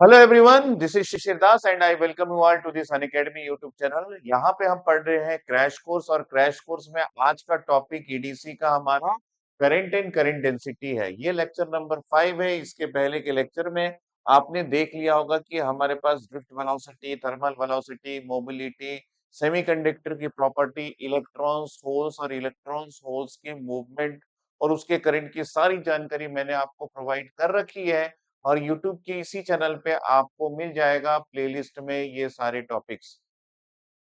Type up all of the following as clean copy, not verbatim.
Hello everyone, this is Shishir Das and I welcome you all to this Unacademy YouTube channel. यहाँ पे हम पढ़ रहे हैं क्रैश कोर्स और क्रैश कोर्स में आज का टॉपिक ईडीसी का हमारा करंट एंड करंट डेंसिटी है। ये लेक्चर नंबर 5 है। इसके पहले के लेक्चर में आपने देख लिया होगा कि हमारे पास drift velocity, thermal velocity, mobility, semiconductor की प्रॉपर्टी, इलेक्ट्रॉन्स, होल्स और इलेक्ट्रॉन्स होल्स के मूवमेंट और उसके करंट की सारी जानकारी मैंने आपको प्रोवाइड कर रखी है। और YouTube के इसी चैनल पे आपको मिल जाएगा प्लेलिस्ट में ये सारे टॉपिक्स।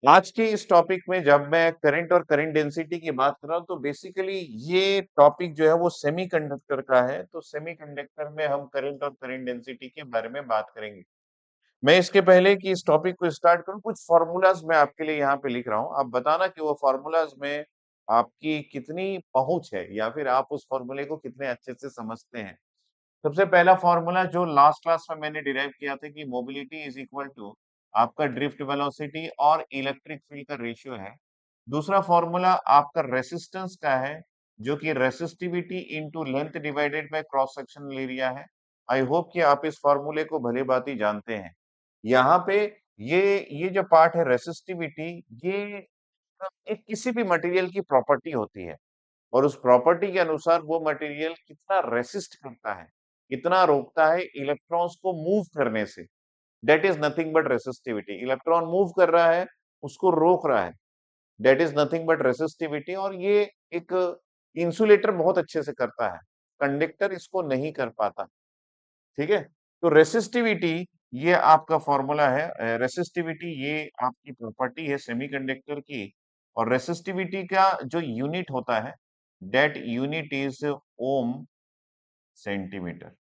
आज के इस टॉपिक में जब मैं करंट और करंट डेंसिटी की बात कर रहा हूँ तो बेसिकली ये टॉपिक जो है वो सेमीकंडक्टर का है। तो सेमीकंडक्टर में हम करंट और करंट डेंसिटी के बारे में बात करेंगे। मैं इसके पहले कि इस टॉपिक को स्टार्ट करूं, कुछ फॉर्मूलाज मैं आपके लिए यहाँ पे लिख रहा हूँ। आप बताना कि वो फॉर्मूलाज में आपकी कितनी पहुंच है या फिर आप उस फॉर्मूले को कितने अच्छे से समझते हैं। सबसे पहला फॉर्मूला जो लास्ट क्लास में मैंने डिराइव किया था कि मोबिलिटी इज इक्वल टू आपका ड्रिफ्ट वेलोसिटी और इलेक्ट्रिक फील्ड का रेशियो है। दूसरा फॉर्मूला आपका रेसिस्टेंस का है, जो कि resistivity into length divided by cross sectional area है। आई होप कि आप इस फॉर्मूले को भली भांति जानते हैं। यहाँ पे ये जो पार्ट है रेसिस्टिविटी, ये एक किसी भी मटेरियल की प्रॉपर्टी होती है और उस प्रॉपर्टी के अनुसार वो मटेरियल कितना रेसिस्ट करता है, कितना रोकता है इलेक्ट्रॉन्स को मूव करने से। That is nothing but resistivity. Electron move कर रहा है, उसको रोक रहा है। That is nothing but resistivity. और ये एक इंसुलेटर बहुत अच्छे से करता है, कंडक्टर इसको नहीं कर पाता। ठीक है, तो रेसिस्टिविटी ये आपका फॉर्मूला है। रेसिस्टिविटी ये आपकी प्रॉपर्टी है सेमीकंडक्टर की। और रेसिस्टिविटी का जो यूनिट होता है, that unit is ohm centimetre.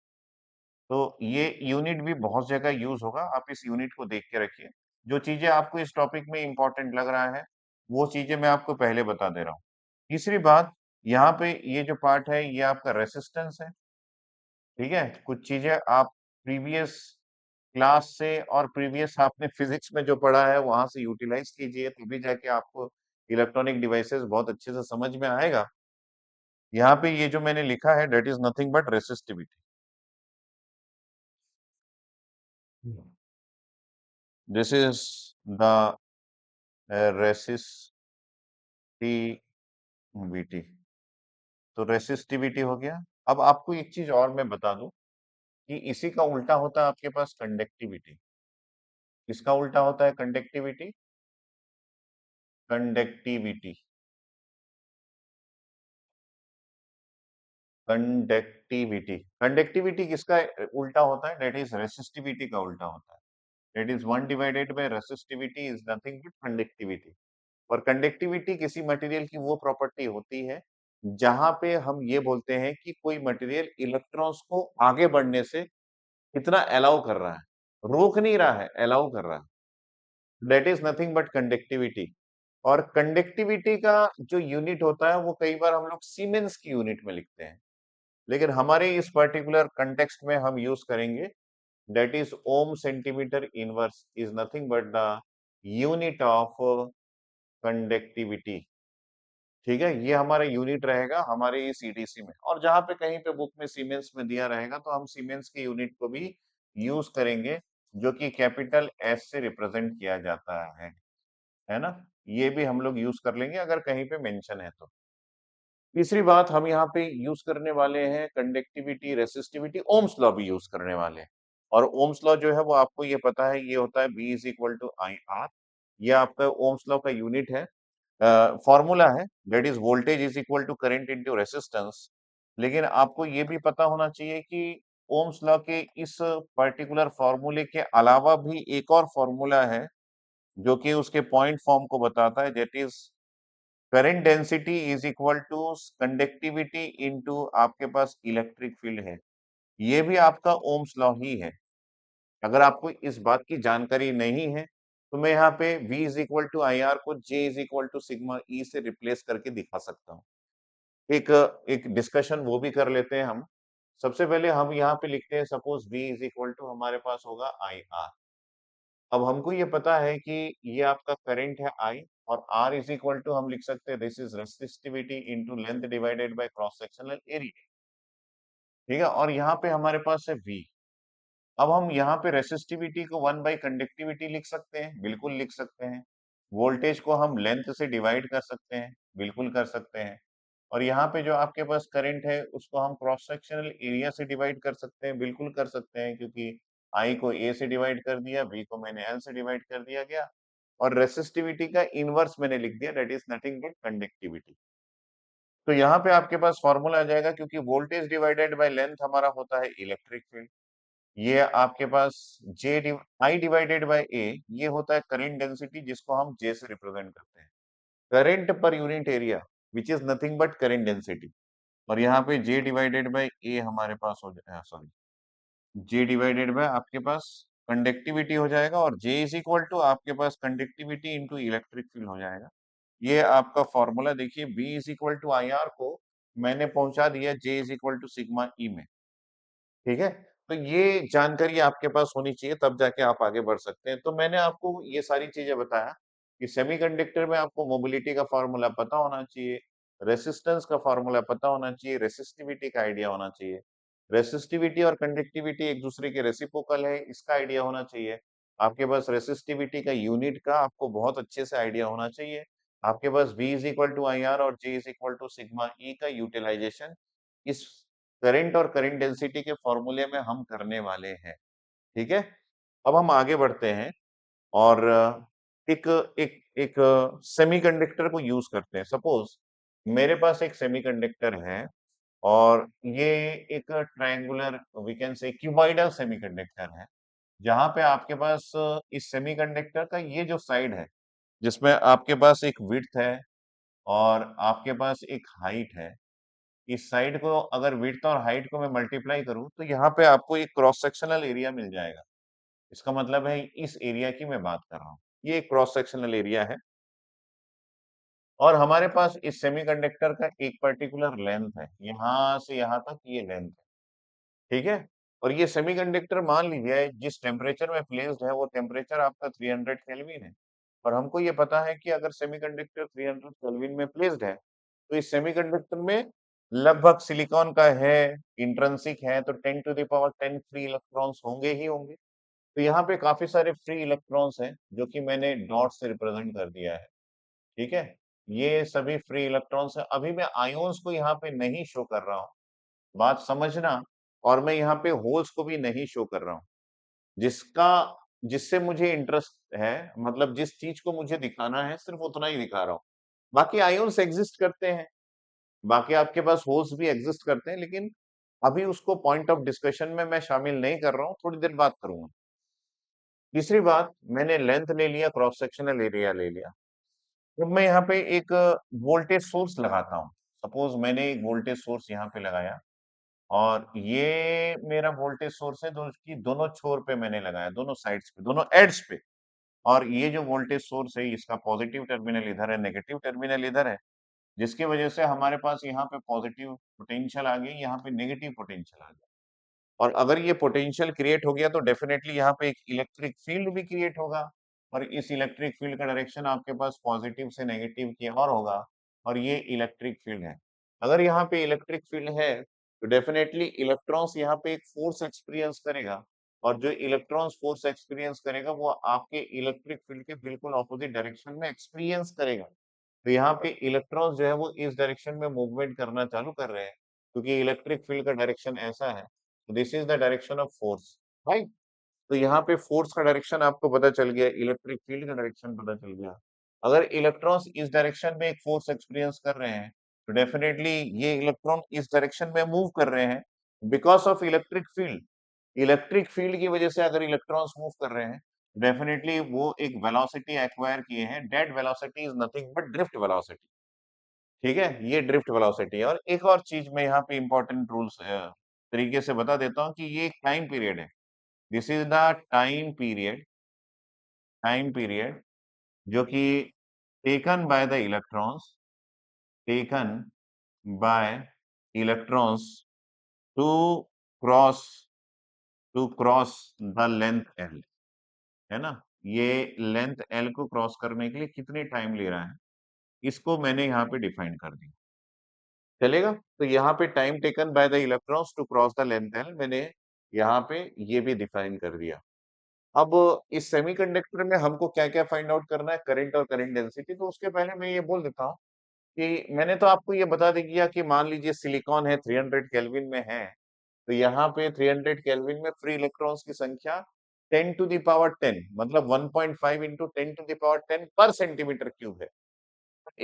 तो ये यूनिट भी बहुत जगह यूज होगा, आप इस यूनिट को देख के रखिए। जो चीजें आपको इस टॉपिक में इंपॉर्टेंट लग रहा है वो चीजें मैं आपको पहले बता दे रहा हूँ। तीसरी बात, यहाँ पे ये जो पार्ट है ये आपका रेसिस्टेंस है। ठीक है, कुछ चीजें आप प्रीवियस क्लास से और प्रीवियस आपने फिजिक्स में जो पढ़ा है वहां से यूटिलाइज कीजिए, तभी जाके आपको इलेक्ट्रॉनिक डिवाइसेस बहुत अच्छे से समझ में आएगा। यहाँ पे ये जो मैंने लिखा है that is nothing but resistivity. This is the resistivity. तो रेसिस्टिविटी हो गया। अब आपको एक चीज और मैं बता दूं कि इसी का उल्टा होता है आपके पास कंडक्टिविटी। इसका उल्टा होता है कंडक्टिविटी। कंडक्टिविटी कंडक्टिविटी कंडक्टिविटी किसका उल्टा होता है? दैट इज रेसिस्टिविटी का उल्टा होता है। That is one divided by resistivity is nothing but conductivity. और कंडक्टिविटी किसी मटेरियल की वो प्रॉपर्टी होती है जहां पे हम ये बोलते हैं कि कोई मटेरियल इलेक्ट्रॉन्स को आगे बढ़ने से कितना अलाउ कर रहा है, रोक नहीं रहा है, अलाउ कर रहा है। That is nothing but conductivity. और कंडक्टिविटी का जो यूनिट होता है वो कई बार हम लोग सीमेंस की यूनिट में लिखते हैं, लेकिन हमारे इस पर्टिकुलर कंटेक्स्ट में हम यूज करेंगे that is ohm centimetre inverse is nothing but the unit of conductivity. ठीक है, ये हमारा यूनिट रहेगा हमारे इस ईडीसी में। और जहां पे कहीं पे बुक में सीमेंस में दिया रहेगा तो हम सीमेंस के यूनिट को भी यूज करेंगे, जो कि कैपिटल एस से रिप्रेजेंट किया जाता है ना। ये भी हम लोग यूज कर लेंगे अगर कहीं पे मेंशन है तो। तीसरी बात, हम यहाँ पे यूज करने वाले हैं कंडक्टिविटी, रेसिस्टिविटी, ओम्स लॉ भी यूज करने वाले हैं। और ओम्स लॉ जो है वो आपको ये पता है, ये होता है B is equal to I R. ये आपका ओम्स लॉ का यूनिट है, फॉर्मूला है। That is voltage is equal to current into resistance. लेकिन आपको ये भी पता होना चाहिए कि ओम्स लॉ के इस पर्टिकुलर फॉर्मूले के अलावा भी एक और फॉर्मूला है जो कि उसके पॉइंट फॉर्म को बताता है। That is current density is equal to conductivity into आपके पास इलेक्ट्रिक फील्ड है। ये भी आपका ओम्स लॉ ही है। अगर आपको इस बात की जानकारी नहीं है तो मैं यहाँ पे V is equal to I R को J is equal to sigma E से रिप्लेस करके दिखा सकता हूँ। एक एक डिस्कशन वो भी कर लेते हैं हम। सबसे पहले हम यहाँ पे लिखते हैं, suppose V is equal to हमारे पास होगा आई आर। अब हमको ये पता है कि ये आपका करंट है I, और R इज इक्वल टू हम लिख सकते हैं this is resistivity into length divided by cross sectional area. ठीक है, और यहाँ पे हमारे पास है V। अब हम यहाँ पे रेसिस्टिविटी को 1 बाय कंडक्टिविटी लिख सकते हैं, बिल्कुल लिख सकते हैं। वोल्टेज को हम लेंथ से डिवाइड कर सकते हैं, बिल्कुल कर सकते हैं। और यहाँ पे जो आपके पास करंट है, उसको हम क्रॉस सेक्शनल एरिया से डिवाइड कर सकते हैं, बिल्कुल कर सकते हैं, क्योंकि I को A से डिवाइड कर दिया, V को मैंने L से डिवाइड कर दिया गया, और रेसिस्टिविटी का इनवर्स मैंने लिख दिया, that is nothing but conductivity. तो यहाँ पे आपके पास फॉर्मूला आ जाएगा, क्योंकि वोल्टेज डिवाइडेड बाय लेंथ हमारा होता है इलेक्ट्रिक फील्ड। ये आपके पास I डिवाइडेड बाय A, ये होता है करंट डेंसिटी, जिसको हम J से रिप्रेजेंट करते हैं। करंट पर unit area which is nothing but current density, और यहाँ पे J डिवाइडेड बाय A हमारे पास हो जाएगा, सॉरी, J डिवाइडेड बाय आपके पास कंडक्टिविटी हो जाएगा, और J इज इक्वल टू आपके पास कंडक्टिविटी इंटू इलेक्ट्रिक फील्ड हो जाएगा। ये आपका फॉर्मूला देखिए, B is equal to I R को मैंने पहुंचा दिया J is equal to sigma E में। ठीक है? तो ये जानकारी आपके पास होनी चाहिए, तब जाके आप आगे बढ़ सकते हैं। तो मैंने आपको ये सारी चीज़ें बताया कि सेमीकंडक्टर में आपको मोबिलिटी का फ़ॉर्मूला पता होना चाहिए, रेजिस्टेंस का फ़ॉर्मूला पता होना चाहिए, रेसिस्टिविटी का आइडिया होना चाहिए। रेसिस्टिविटी और कंडक्टिविटी एक-दूसरे के रेसिप्रोकल है, इसका आइडिया होना चाहिए। आपके पास रेसिस्टिविटी का यूनिट का आपको बहुत अच्छे से आइडिया होना चाहिए। आपके पास V is equal to IR और J is equal to sigma E का यूटिलाइज़ेशन इस करंट और करंट डेंसिटी के फॉर्मूले में हम करने वाले हैं, ठीक है? अब हम आगे बढ़ते हैं और एक एक एक सेमीकंडक्टर को यूज़ करते हैं। सपोज़ मेरे पास एक सेमीकंडक्टर है और ये एक triangular we can say cuboidal semiconductor है, जहाँ पे आपके पास इस सेमीकंडक्टर का ये जो साइड है, जिसमें आपके पास एक विड्थ है और आपके पास एक हाइट है। इस साइड को अगर विड्थ और हाइट को मैं मल्टीप्लाई करूँ, तो यहाँ पे आपको एक क्रॉस सेक्शनल एरिया मिल जाएगा। इसका मतलब है इस एरिया की मैं बात कर रहा हूँ। ये एक क्रॉस सेक्शनल एरिया है और हमारे पास इस सेमीकंडक्टर का एक पर्टिकुलर लेंथ है। यहाँ से यहाँ तक ये लेंथ है, ठीक है? और ये सेमीकंडक्टर मान लीजिए जिस टेम्परेचर में प्लेस्ड है, वो टेम्परेचर आपका 300 केल्विन है। और हमको ये पता है कि अगर सेमीकंडक्टर 300 केल्विन में प्लेस्ड है, तो इस सेमीकंडक्टर में लगभग सिलिकॉन का है, इंट्रिंसिक है, तो 10 to the power 10 free electrons होंगे ही होंगे। तो यहाँ पे काफ़ी सारे फ्री इलेक्ट्रॉन्स हैं, जो कि मैंने डॉट से रिप्रेजेंट कर दिया है, ठीक है? ये सभी फ्री इलेक्ट्रॉन्स हैं। अभी मैं आयोन्स को यहाँ पे नहीं शो कर रहा हूँ, बात समझना, और मैं यहाँ पे होल्स को भी नहीं शो कर रहा हूँ। जिसका जिससे मुझे इंटरेस्ट है, मतलब जिस चीज़ को मुझे दिखाना है, सिर्फ़ उतना ही दिखा रहा हूँ। बाकी आयोन्स एक्सिस्ट करते हैं। बाकी आपके पास होल्स भी एग्जिस्ट करते हैं, लेकिन अभी उसको पॉइंट ऑफ डिस्कशन में मैं शामिल नहीं कर रहा हूँ, थोड़ी देर बात करूँगा। तीसरी बात, मैंने लेंथ ले लिया, क्रॉस सेक्शनल एरिया ले लिया। जब मैं यहाँ पे एक वोल्टेज सोर्स लगाता हूँ, सपोज़ मैंने एक वोल्टेज सोर्स यहाँ पे लगाया और ये मेरा वोल्टेज सोर्स है, जो उसकी दोनों छोर पे मैंने लगाया, दोनों साइड्स पे, दोनों एड्ज पे। और ये जो वोल्टेज सोर्स है, इसका पॉजिटिव टर्मिनल इधर है, नेगेटिव टर्मिनल इधर है। जिसकी वजह से हमारे पास यहाँ पे पॉजिटिव पोटेंशियल आ गई, यहाँ पे नेगेटिव पोटेंशियल आ गया। और अगर ये पोटेंशियल क्रिएट हो गया तो डेफिनेटली यहाँ पे एक इलेक्ट्रिक फील्ड भी क्रिएट होगा और इस इलेक्ट्रिक फील्ड का डायरेक्शन आपके पास पॉजिटिव से नेगेटिव की ओर होगा और ये इलेक्ट्रिक फील्ड है। अगर यहाँ पे इलेक्ट्रिक फील्ड है तो डेफिनेटली इलेक्ट्रॉन्स यहाँ पे एक फोर्स एक्सपीरियंस करेगा और जो इलेक्ट्रॉन्स फोर्स एक्सपीरियंस करेगा वो आपके इलेक्ट्रिक फील्ड के बिल्कुल ऑपोजिट डायरेक्शन में एक्सपीरियंस करेगा। तो यहाँ पे इलेक्ट्रॉन्स जो है वो इस डायरेक्शन में मूवमेंट करना चालू कर रहे हैं, क्योंकि इलेक्ट्रिक फील्ड का डायरेक्शन ऐसा है। This is the direction of force, right? तो यहाँ पे फोर्स का डायरेक्शन आपको पता चल गया, इलेक्ट्रिक फील्ड का डायरेक्शन पता चल गया। अगर इलेक्ट्रॉन्स इस डायरेक्शन में एक फोर्स एक्सपीरियंस कर रहे हैं, तो डेफिनेटली ये इलेक्ट्रॉन इस डायरेक्शन में मूव कर रहे हैं because of electric field. Electric field की वजह से अगर इलेक्ट्रॉन्स मूव कर रहे हैं, डेफिनेटली वो एक वेलोसिटी एक्वायर किए हैं। That velocity is nothing but drift velocity. ठीक है? ये ड्रिफ्ट वेलोसिटी है। और एक और चीज़ मैं यहाँ पे इम्पोर्टेंट रूल्स तरीके से बता देता हूँ कि ये एक टाइम पीरियड है। This is the time period जो कि taken by the electrons taken by electrons to cross cross the length L, है ना? ये लेंथ एल को क्रॉस करने के लिए कितनी टाइम ले रहा है, इसको मैंने यहाँ पे डिफाइन कर दिया। चलेगा? तो यहाँ पे time taken by the electrons to cross the length L मैंने यहाँ पे ये भी डिफाइन कर दिया। अब इस सेमीकंडक्टर में हमको क्या-क्या फाइंड आउट करना है, करंट और करंट डेंसिटी। तो उसके पहले मैं ये बोल देता हूँ कि मैंने तो आपको ये बता दिया कि मान लीजिए सिलिकॉन है 300 केल्विन में है, तो यहाँ पे 300 केल्विन में फ्री इलेक्ट्रॉन्स की संख्या 10 टू द पावर 10 मतलब 1.5 इंटू 10 टू द पावर 10 पर सेंटीमीटर क्यूब है।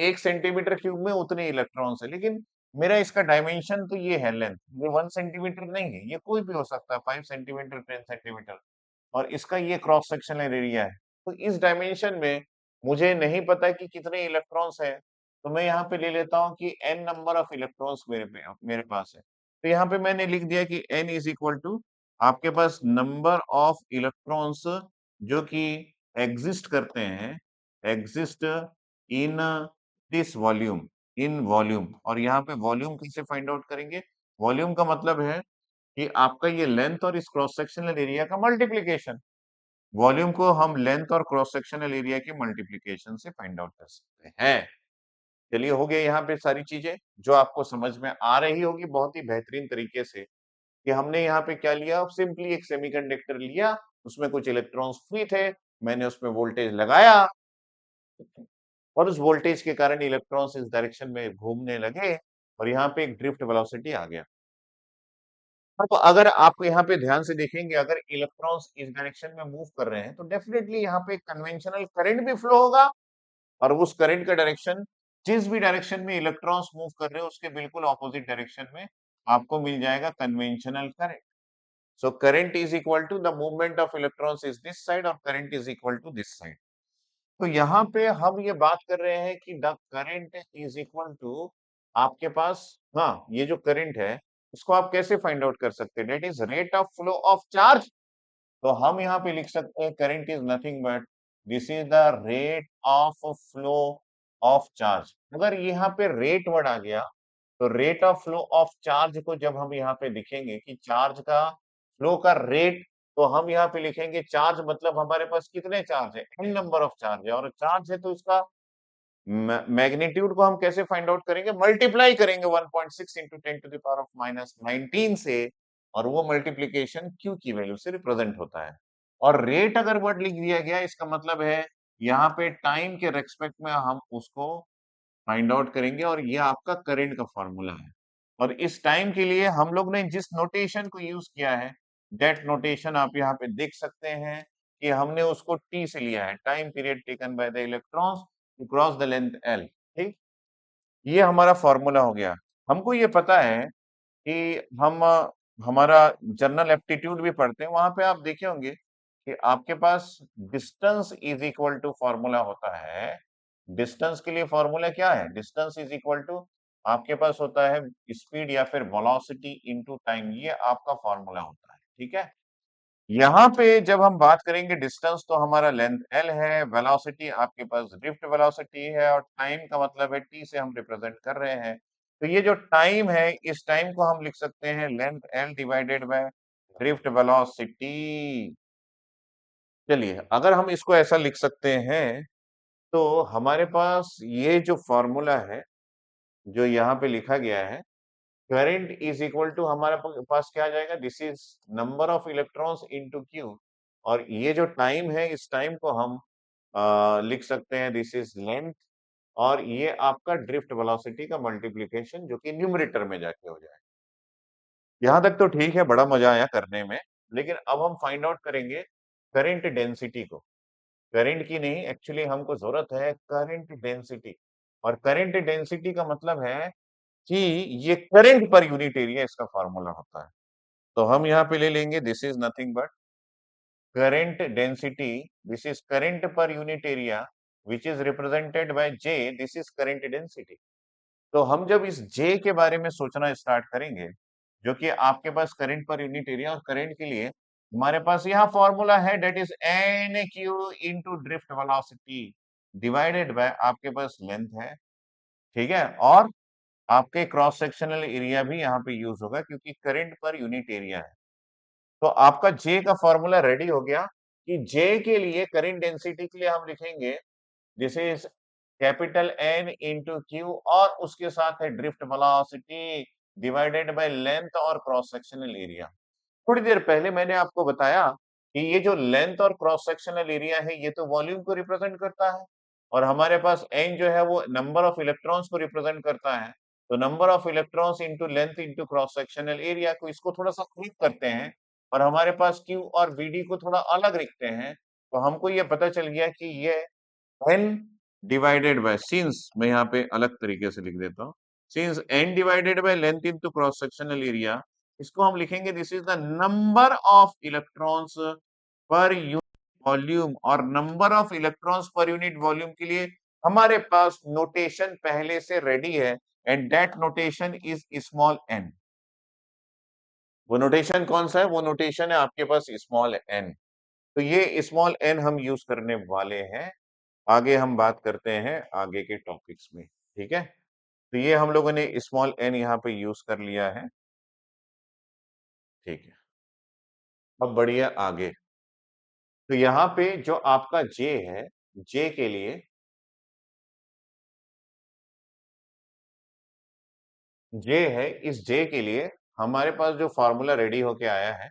1 सेंटीमीटर क्यूब में उतने इलेक्ट्रॉन्स है, लेकिन मेरा इसका डायमेंशन तो ये है लेंथ, ये 1 सेंटीमीटर नहीं है, ये कोई भी हो सकता है 5 सेंटीमीटर, 10 सेंटीमीटर और इसका ये क्रॉस सेक्शनल एरिया है। तो इस डायमेंशन में मुझे नहीं पता कि कितने इलेक्ट्रॉन्स हैं, तो मैं यहाँ पे ले लेता हूँ कि n नंबर ऑफ इलेक्ट्रॉन्स मेरे पास है। तो यहाँ पे मैंने लिख दिया कि n इज़ इक्वल टू आपके पास नंबर ऑफ इलेक्ट्रॉन्स जो कि एक्सिस्ट करते हैं, exist in this volume, in volume और यहाँ पे वॉल्यूम कैसे फाइंड आउट करेंगे? वॉल्यूम का मतलब है कि आपका ये लेंथ और इस क्रॉस सेक्शनल एरिया का मल्टीप्लिकेशन। वॉल्यूम को हम लेंथ और क्रॉस सेक्शनल एरिया के मल्टीप्लिकेशन से फाइंड आउट कर सकते हैं। चलिए हो गया यहाँ पे सारी चीजें जो आपको समझ में आ रही होगी बहुत ही बेहतरीन तरीके से कि हमने यहाँ पे क्या लिया, सिंपली एक सेमीकंडक्टर लिया, उसमें कुछ इलेक्ट्रॉन्स फ्री थे, मैंने उसमें वोल्टेज लगाया और उस वोल्टेज के कारण इलेक्ट्रॉन्स इस डायरेक्शन में घूमने लगे और यहाँ पे एक ड्रिफ्ट वेलोसिटी आ गया। अब अगर आप यहाँ पे ध्यान से देखेंगे, अगर इलेक्ट्रॉन्स इस डायरेक्शन में मूव कर रहे हैं, तो डेफिनेटली यहाँ पे कन्वेंशनल करंट भी फ्लो होगा और उस करंट का डायरेक्शन जिस भी डायरेक्शन में इलेक्ट्रॉन्स मूव कर रहे हैं, उसके बिल्कुल ऑपोजिट डायरेक्शन में आपको मिल जाएगा conventional current. So current is equal to the movement of electrons is this side और current is equal to this side. तो यहाँ पे हम ये बात कर रहे हैं कि the current is equal to आपके पास, हाँ, ये जो करंट है उसको आप कैसे फाइंड आउट कर सकते हैं? That is rate of flow of charge. तो हम यहाँ पे लिख सकते हैं current is nothing but this is the rate of flow of charge. अगर यहाँ पे रेट वर्ड आ गया तो rate of flow of charge को जब हम यहाँ पे लिखेंगे कि चार्ज का फ्लो का रेट, तो हम यहाँ पे लिखेंगे चार्ज मतलब हमारे पास कितने चार्ज है, n नंबर ऑफ चार्ज है और चार्ज है तो उसका मैग्नीट्यूड को हम कैसे फाइंड आउट करेंगे, मल्टीप्लाई करेंगे 1.6 into 10 to the power of minus 19 से और वो मल्टीप्लीकेशन Q की वैल्यू से रिप्रेजेंट होता है। और रेट अगर वर्ड लिख दिया गया इसका मतलब है यहाँ पे टाइम के रेस्पेक्ट में हम उसको फाइंड आउट करेंगे और ये आपका करंट का फॉर्मूला है। और इस टाइम के लिए हम लोग ने जिस नोटेशन को यूज किया है, दैट नोटेशन आप यहाँ पे देख सकते हैं कि हमने उसको टी से लिया है, time period taken by the electrons to cross the length L. ठीक, ये हमारा फॉर्मूला हो गया। हमको ये पता है कि हम हमारा जनरल एप्टीट्यूड भी पढ़ते हैं, वहां पे आप देखे होंगे कि आपके पास distance is equal to formula होता है। डिस्टेंस के लिए फॉर्मूला क्या है? डिस्टेंस इज इक्वल टू आपके पास होता है स्पीड या फिर वेलोसिटी इनटू टाइम, ये आपका फॉर्मूला होता है। ठीक है, यहाँ पे जब हम बात करेंगे डिस्टेंस तो हमारा लेंथ एल है, वेलोसिटी आपके पास ड्रिफ्ट वेलोसिटी है और टाइम का मतलब है टी से हम रिप्रेजेंट कर रहे हैं। तो ये जो टाइम है इस टाइम को हम लिख सकते हैं length L divided by drift velocity. चलिए अगर हम इसको ऐसा लिख सकते हैं तो हमारे पास ये जो फॉर्मूला है जो यहाँ पे लिखा गया है, करंट इज इक्वल टू हमारे पास क्या आ जाएगा, this is number of electrons into Q और ये जो टाइम है इस टाइम को हम लिख सकते हैं दिस इज लेंथ और ये आपका ड्रिफ्ट वेलोसिटी का मल्टीप्लिकेशन जो कि न्यूमरेटर में जाके हो जाए। यहाँ तक तो ठीक है, बड़ा मजा आया करने में। लेकिन अब हम फाइंड आउट करेंगे करंट डेंसिटी को। करंट की नहीं, एक्चुअली हमको जरूरत है करंट डेंसिटी और करंट डेंसिटी का मतलब है कि ये करंट पर यूनिट एरिया इसका फॉर्मूला होता है। तो हम यहाँ पे ले लेंगे this is nothing but current density, this is current पर unit area which is represented by J, this is current density. तो हम जब इस J के बारे में सोचना स्टार्ट करेंगे जो कि आपके पास करंट पर यूनिट एरिया और करंट के लिए हमारे पास यहाँ फॉर्मूला है that is N Q into drift velocity divided by आपके पास लेंथ है। ठीक है, और आपके क्रॉस सेक्शनल एरिया भी यहाँ पे यूज होगा क्योंकि करंट पर यूनिट एरिया है। तो आपका जे का फॉर्मूला रेडी हो गया कि जे के लिए करंट डेंसिटी के लिए हम लिखेंगे this is capital N into Q और उसके साथ है drift velocity divided by length और क्रॉस सेक्शनल एरिया। थोड़ी देर पहले मैंने आपको बताया कि ये जो लेंथ और क्रॉस सेक्शनल एरिया है ये तो वॉल्यूम को रिप्रेजेंट करता है और हमारे पास n जो है वो नंबर ऑफ इलेक्ट्रॉन्स को रिप्रेजेंट करता है। तो number of electrons into length into cross sectional area को इसको थोड़ा-सा फ्लिप करते हैं और हमारे पास q और vd को थोड़ा अलग लिखते हैं। तो हमको ये पता चल गया कि ये n डिवाइडेड बाय सिंस मैं यहाँ पे अलग तरीके से लिख देता हूँ। Since n divided by length into cross sectional area इसको हम लिखेंगे this is the number of electrons per unit volume और number of electrons per unit volume के लिए हमारे पास नोटेशन पहले से रेडी है and that notation is small n। वो नोटेशन कौन सा है? वो नोटेशन है आपके पास स्मॉल n। तो ये स्मॉल n हम यूज करने वाले हैं। आगे हम बात करते हैं आगे के टॉपिक्स में, ठीक है? तो ये हम लोगों ने स्मॉल n यहाँ पे यूज कर लिया है, ठीक है। अब बढ़िए आगे। तो यहाँ पे जो आपका J है, J के लिए J है, इस J के लिए हमारे पास जो फॉर्मूला रेडी होके आया है,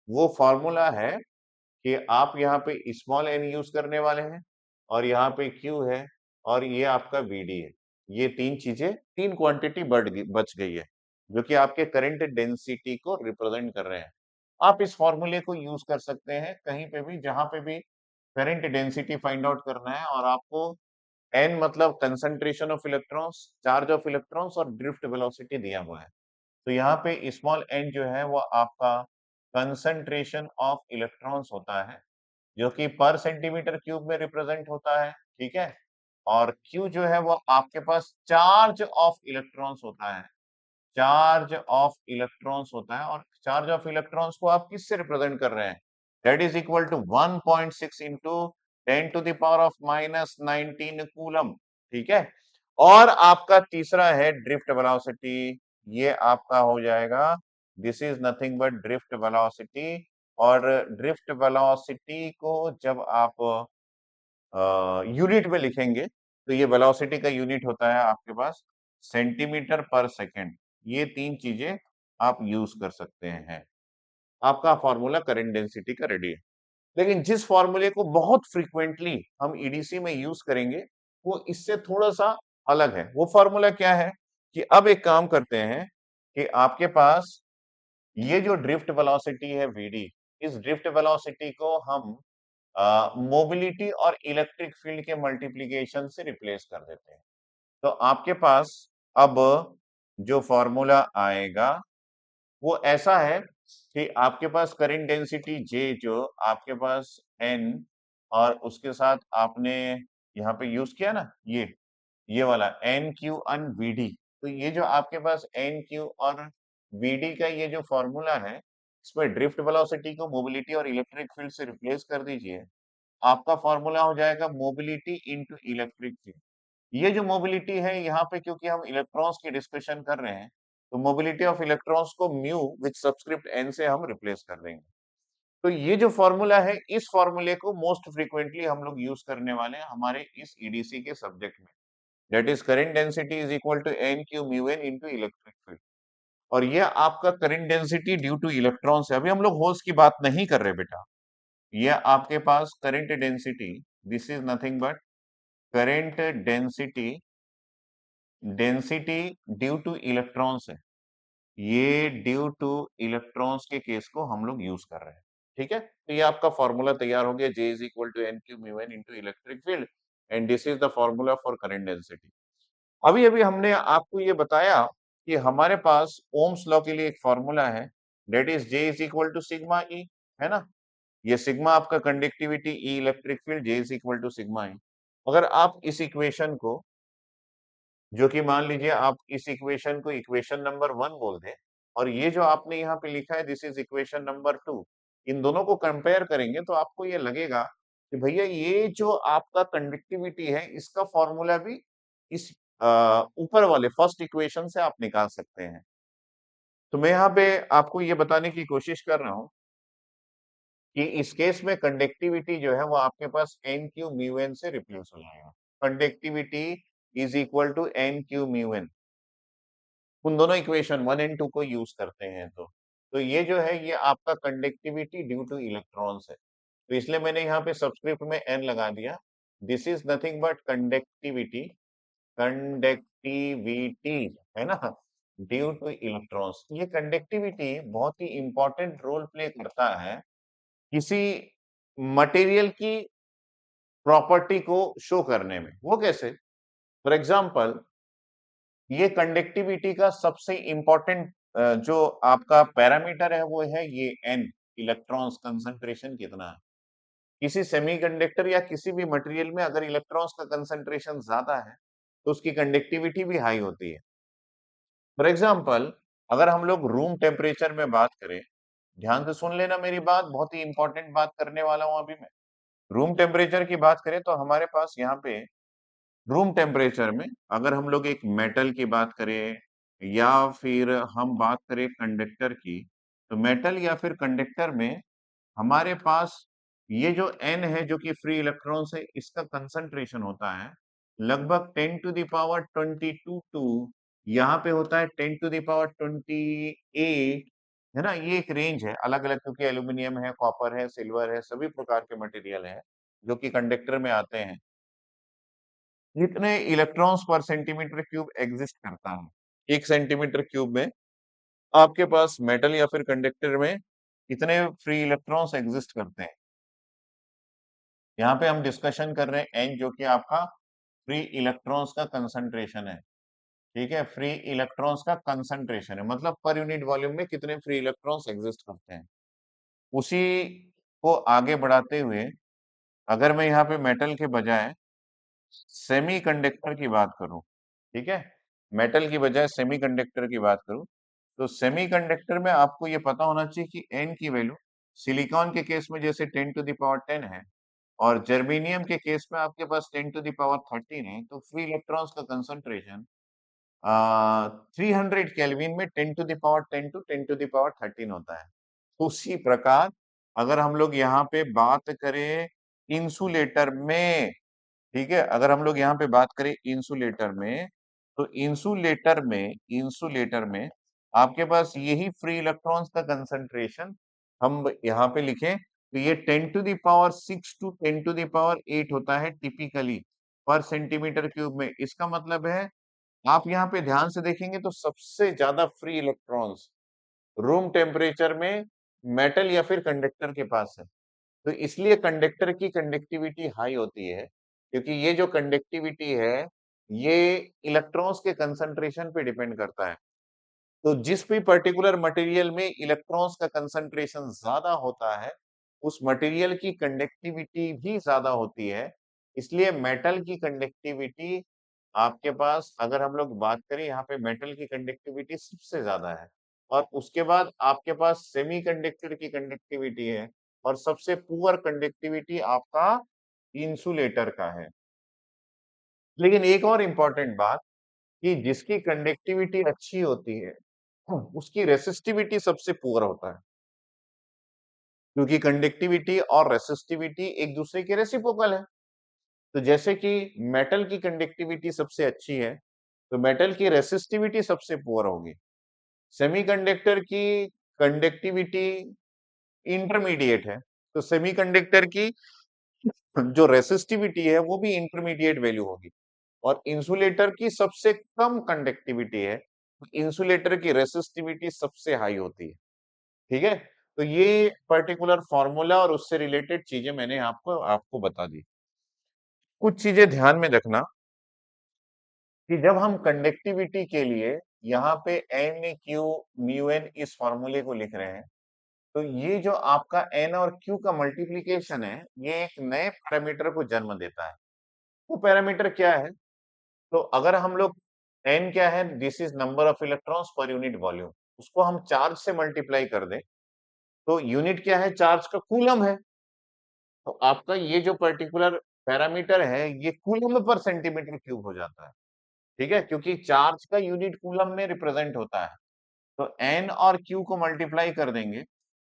वो फॉर्मूला है कि आप यहाँ पे स्मॉल n यूज करने वाले हैं और यहाँ पे Q है और ये आपका Vd है। ये तीन चीजें, तीन क्वांटिटी बच गई है, जो कि आपके करंट डेंसिटी को रिप्रेजेंट कर रहे हैं। आप इस फॉर्मूले को यूज कर सकते हैं कहीं पे भी, जहां पे भी करंट डेंसिटी फाइंड आउट करना है और आपको n मतलब concentration of electrons, charge of electrons और ड्रिफ्ट वेलोसिटी दिया हुआ है। तो यहाँ पे स्मॉल n जो है वो आपका कंसंट्रेशन ऑफ इलेक्ट्रॉन्स होता है, जो कि पर सेंटीमीटर क्यूब में रिप्रेजेंट होता है, ठीक है? और Q जो है वो आपके पास चार्ज ऑफ इलेक्ट्रॉन्स होता है, चार्ज ऑफ इलेक्ट्रॉन्स होता है और चार्ज ऑफ इलेक्ट्रॉन्स को आप किससे रिप्रेजेंट कर रहे हैं? That is equal to 1.6 into 10 to the power of minus 19 coulomb, ठीक है? और आपका तीसरा है ड्रिफ्ट वेलोसिटी। ये आपका हो जाएगा this is nothing but drift velocity. और ड्रिफ्ट वेलोसिटी को जब आप यूनिट में लिखेंगे तो ये वेलोसिटी का यूनिट होता है आपके पास सेंटीमीटर पर सेकंड। ये तीन चीजें आप यूज कर सकते हैं। आपका फॉर्मूला करंट डेंसिटी का रेडी है। लेकिन जिस फॉर्मूले को बहुत फ्रीक्वेंटली हम ईडीसी में यूज करेंगे वो इससे थोड़ा सा अलग है। वो फॉर्मूला क्या है कि अब एक काम करते हैं कि आपके पास ये जो ड्रिफ्ट वेलोसिटी है वीडी, इस ड्रिफ्ट वेलोसिटी को हम मोबिलिटी और इलेक्ट्रिक फील्ड के मल्टीप्लिकेशन से रिप्लेस कर देते हैं। तो आपके पास अब जो फॉर्मूला आएगा वो ऐसा है कि आपके पास करंट डेंसिटी J जो आपके पास N और उसके साथ आपने यहाँ पे यूज किया ना ये वाला एन क्यू अन वीडी। तो ये जो आपके पास एन क्यू और वीडी का ये जो फॉर्मूला है, इसमें ड्रिफ्ट वेलोसिटी को मोबिलिटी और इलेक्ट्रिक फील्ड से रिप्लेस कर दीजिए। आपका फॉर्मूला हो जाएगा मोबिलिटी इनटू इलेक्ट्रिक फील्ड। ये जो मोबिलिटी है यहाँ पे क्योंकि हम इलेक्ट्रॉन्स की डिस्कशन कर रहे हैं, तो मोबिलिटी ऑफ इलेक्ट्रॉन्स को म्यू विद सबस्क्रिप्ट एन से हम रिप्लेस कर देंगे। तो ये जो फॉर्मूला है, इस फॉर्मूले को मोस्ट फ्रीक्वेंटली हम लोग यूज करने वाले हैं हमारे इस ईडीसी के सब्जेक्ट में। That is current density is equal to N Q mu N into electric field. और ये आपका current density due to electrons है। अभी हम लोग होल्स की बात नहीं कर रहे बेटा। ये आपके पास current density, this is nothing but current density, density due to electrons है। ये ड्यू टू इलेक्ट्रॉन्स के केस को हम लोग यूज कर रहे हैं, ठीक है? तो ये आपका फॉर्मूला तैयार हो गया, J is equal to N Q mu N into electric field and this is the formula for current density. अभी-अभी हमने आपको ये बताया कि हमारे पास ओम्स लॉ के लिए एक फॉर्मूला है, that is J is equal to sigma E, है ना? ये सिग्मा आपका conductivity, E electric field, J is equal to sigma E। अगर आप इस इक्वेशन को, जो कि मान लीजिए आप इस इक्वेशन को इक्वेशन नंबर 1 बोल दें और ये जो आपने यहाँ पे लिखा है दिस इज इक्वेशन नंबर 2, इन दोनों को कंपेयर करेंगे तो आपको ये लगेगा कि भैया ये जो आपका कंडक्टिविटी है इसका फॉर्मूला भी इस ऊपर वाले फर्स्ट इक्वेशन से आप निकाल सकते हैं। तो मैं यहाँ पे आपको ये बताने की कोशिश कर रहा हूँ कि इस केस में कंडक्टिविटी जो है वो आपके पास एन क्यू म्यू एन से रिप्लेस हो जाएगा। Conductivity is equal to N Q mu N. उन दोनों इक्वेशन 1 एंड 2 को यूज करते हैं तो तो ये जो है ये आपका कंडक्टिविटी ड्यू टू इलेक्ट्रॉन्स है। तो इसलिए मैंने यहाँ पे सबस्क्रिप्ट में एन लगा दिया। This is nothing but conductivity, conductivity है ना, ड्यू टू इलेक्ट्रॉन्स। ये कंडक्टिविटी बहुत ही इंपॉर्टेंट रोल प्ले करता है किसी मटेरियल की प्रॉपर्टी को शो करने में। वो कैसे? फॉर एग्जाम्पल, ये कंडक्टिविटी का सबसे इंपॉर्टेंट जो आपका पैरामीटर है वो है ये एन, इलेक्ट्रॉन्स कंसंट्रेशन कितना है। किसी सेमीकंडक्टर या किसी भी मटेरियल में अगर इलेक्ट्रॉन्स का कंसंट्रेशन ज्यादा है तो उसकी कंडक्टिविटी भी हाई होती है। फॉर एग्जाम्पल, अगर हम लोग रूम टेम्परेचर में बात करें, ध्यान से सुन लेना मेरी बात, बहुत ही इंपॉर्टेंट बात करने वाला हूं अभी मैं। रूम टेम्परेचर की बात करें तो हमारे पास यहाँ पे रूम टेम्परेचर में अगर हम लोग एक मेटल की बात करें या फिर हम बात करें कंडक्टर की, तो मेटल या फिर कंडक्टर में हमारे पास ये जो एन है जो कि फ्री इलेक्ट्रॉन्स है, इसका कंसंट्रेशन होता है लगभग 10 टू द पावर 22 टू यहाँ पे होता है 10 टू द पावर 28, है ना। ये एक रेंज है अलग अलग, क्योंकि एल्यूमिनियम है, कॉपर है, सिल्वर है, सभी प्रकार के मटेरियल है जो कि कंडक्टर में आते हैं। कितने इलेक्ट्रॉन्स पर सेंटीमीटर क्यूब एग्जिस्ट करता है? 1 सेंटीमीटर क्यूब में आपके पास मेटल या फिर कंडक्टर में कितने फ्री इलेक्ट्रॉन्स एग्जिस्ट करते हैं? यहाँ पे हम डिस्कशन कर रहे हैं एन, जो कि आपका फ्री इलेक्ट्रॉन्स का कंसंट्रेशन है। ठीक है, फ्री इलेक्ट्रॉन्स का कंसंट्रेशन है, मतलब पर यूनिट वॉल्यूम में कितने फ्री इलेक्ट्रॉन्स एग्जिस्ट करते हैं। उसी को आगे बढ़ाते हुए अगर मैं यहाँ पे मेटल के बजाय सेमीकंडक्टर की बात करूं, ठीक है, मेटल की बजाय सेमीकंडक्टर की बात करूं, तो सेमीकंडक्टर में आपको ये पता होना चाहिए कि एन की वैल्यू सिलिकॉन के केस में जैसे 10 टू द पावर 10 है और जर्मेनियम के केस में आपके पास 10 टू द पावर 13 है, तो फ्री इलेक्ट्रॉन्स का कंसंट्रेशन 300 केल्विन में 10 to the power 10 to 10 to the power 13 होता है। उसी प्रकार अगर हम लोग यहाँ पे बात करें इंसुलेटर में, ठीक है, अगर हम लोग यहाँ पे बात करें इंसुलेटर में, तो इंसुलेटर में आपके पास यही फ्री इलेक्ट्रॉन्स का कंसंट्रेशन हम यहाँ पे लिखें तो ये 10 to the power 6 to 10 to the power 8 होता है टिपिकली पर सेंटीमीटर क्यूब में। इसका मतलब है आप यहाँ पे ध्यान से देखेंगे तो सबसे ज्यादा फ्री इलेक्ट्रॉन्स रूम टेम्परेचर में मेटल या फिर कंडक्टर के पास है। तो इसलिए कंडक्टर की कंडक्टिविटी हाई होती है, क्योंकि ये जो कंडक्टिविटी है ये इलेक्ट्रॉन्स के कंसंट्रेशन पे डिपेंड करता है। तो जिस भी पर्टिकुलर मटेरियल में इलेक्ट्रॉन्स का कंसंट्रेशन ज्यादा होता है उस मटेरियल की कंडक्टिविटी भी ज्यादा होती है। इसलिए मेटल की कंडक्टिविटी आपके पास अगर हम लोग बात करें, यहाँ पे मेटल की कंडक्टिविटी सबसे ज्यादा है और उसके बाद आपके पास सेमीकंडक्टर की कंडक्टिविटी है और सबसे पुअर कंडक्टिविटी आपका इंसुलेटर का है। लेकिन एक और इम्पोर्टेंट बात कि जिसकी कंडक्टिविटी अच्छी होती है उसकी रेसिस्टिविटी सबसे पुअर होता है, क्योंकि कंडक्टिविटी और रेसिस्टिविटी एक दूसरे के रेसिप्रोकल है। तो जैसे कि मेटल की कंडक्टिविटी सबसे अच्छी है तो मेटल की रेसिस्टिविटी सबसे पुअर होगी। सेमीकंडक्टर की कंडक्टिविटी इंटरमीडिएट है तो सेमीकंडक्टर की जो रेसिस्टिविटी है वो भी इंटरमीडिएट वैल्यू होगी और इंसुलेटर की सबसे कम कंडक्टिविटी है, इंसुलेटर की रेसिस्टिविटी सबसे हाई होती है। ठीक है, तो ये पर्टिकुलर फॉर्मूला और उससे रिलेटेड चीजें मैंने आपको आपको बता दी। कुछ चीजें ध्यान में रखना कि जब हम कंडक्टिविटी के लिए यहाँ पे एन क्यू म्यू एन इस फॉर्मूले को लिख रहे हैं, तो ये जो आपका एन और क्यू का मल्टीप्लीकेशन है ये एक नए पैरामीटर को जन्म देता है। वो पैरामीटर क्या है? तो अगर हम लोग एन क्या है, this is number of electrons per unit volume, उसको हम चार्ज से मल्टीप्लाई कर दें तो यूनिट क्या है, चार्ज का कूलम है। तो आपका ये जो पर्टिकुलर पैरामीटर है ये कूलम पर सेंटीमीटर क्यूब हो जाता है। ठीक है, क्योंकि चार्ज का यूनिट कूलम में रिप्रेजेंट होता है। तो एन और क्यू को मल्टीप्लाई कर देंगे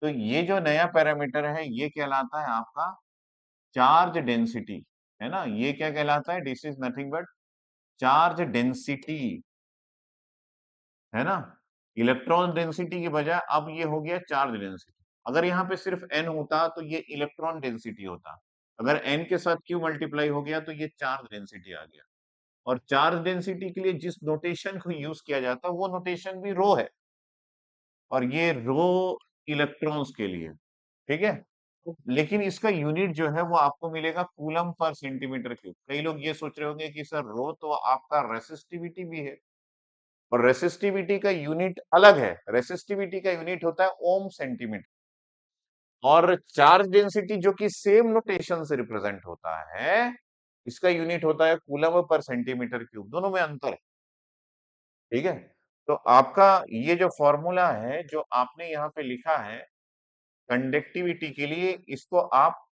तो ये जो नया पैरामीटर है ये कहलाता है आपका चार्ज डेंसिटी, है ना। ये क्या कहलाता है, this is nothing but charge density, है ना। इलेक्ट्रॉन डेंसिटी की बजाय अब ये हो गया चार्ज डेंसिटी। अगर यहाँ पे सिर्फ n होता तो ये इलेक्ट्रॉन डेंसिटी होता। अगर n के साथ q मल्टीप्लाई हो गया तो ये चार्ज डेंसिटी आ गया। और चार्ज डेंसिटी के लिए जिस नोटेशन को यूज किया जाता है वो नोटेशन भी रो है, और ये रो इलेक्ट्रॉन्स के लिए, ठीक है। लेकिन इसका यूनिट जो है वो आपको मिलेगा कूलम पर सेंटीमीटर क्यूब। कई लोग ये सोच रहे होंगे कि सर रो तो आपका रेसिस्टिविटी भी है, और रेसिस्टिविटी का यूनिट अलग है। रेसिस्टिविटी का यूनिट होता है ओम सेंटीमीटर, और चार्ज डेंसिटी जो कि सेम नोटेशन से रिप्रेजेंट होता है, इसका यूनिट होता है कूलम पर सेंटीमीटर क्यूब। दोनों में अंतर है, ठीक है। तो आपका ये जो फॉर्मूला है जो आपने यहाँ पे लिखा है कंडक्टिविटी के लिए, इसको आप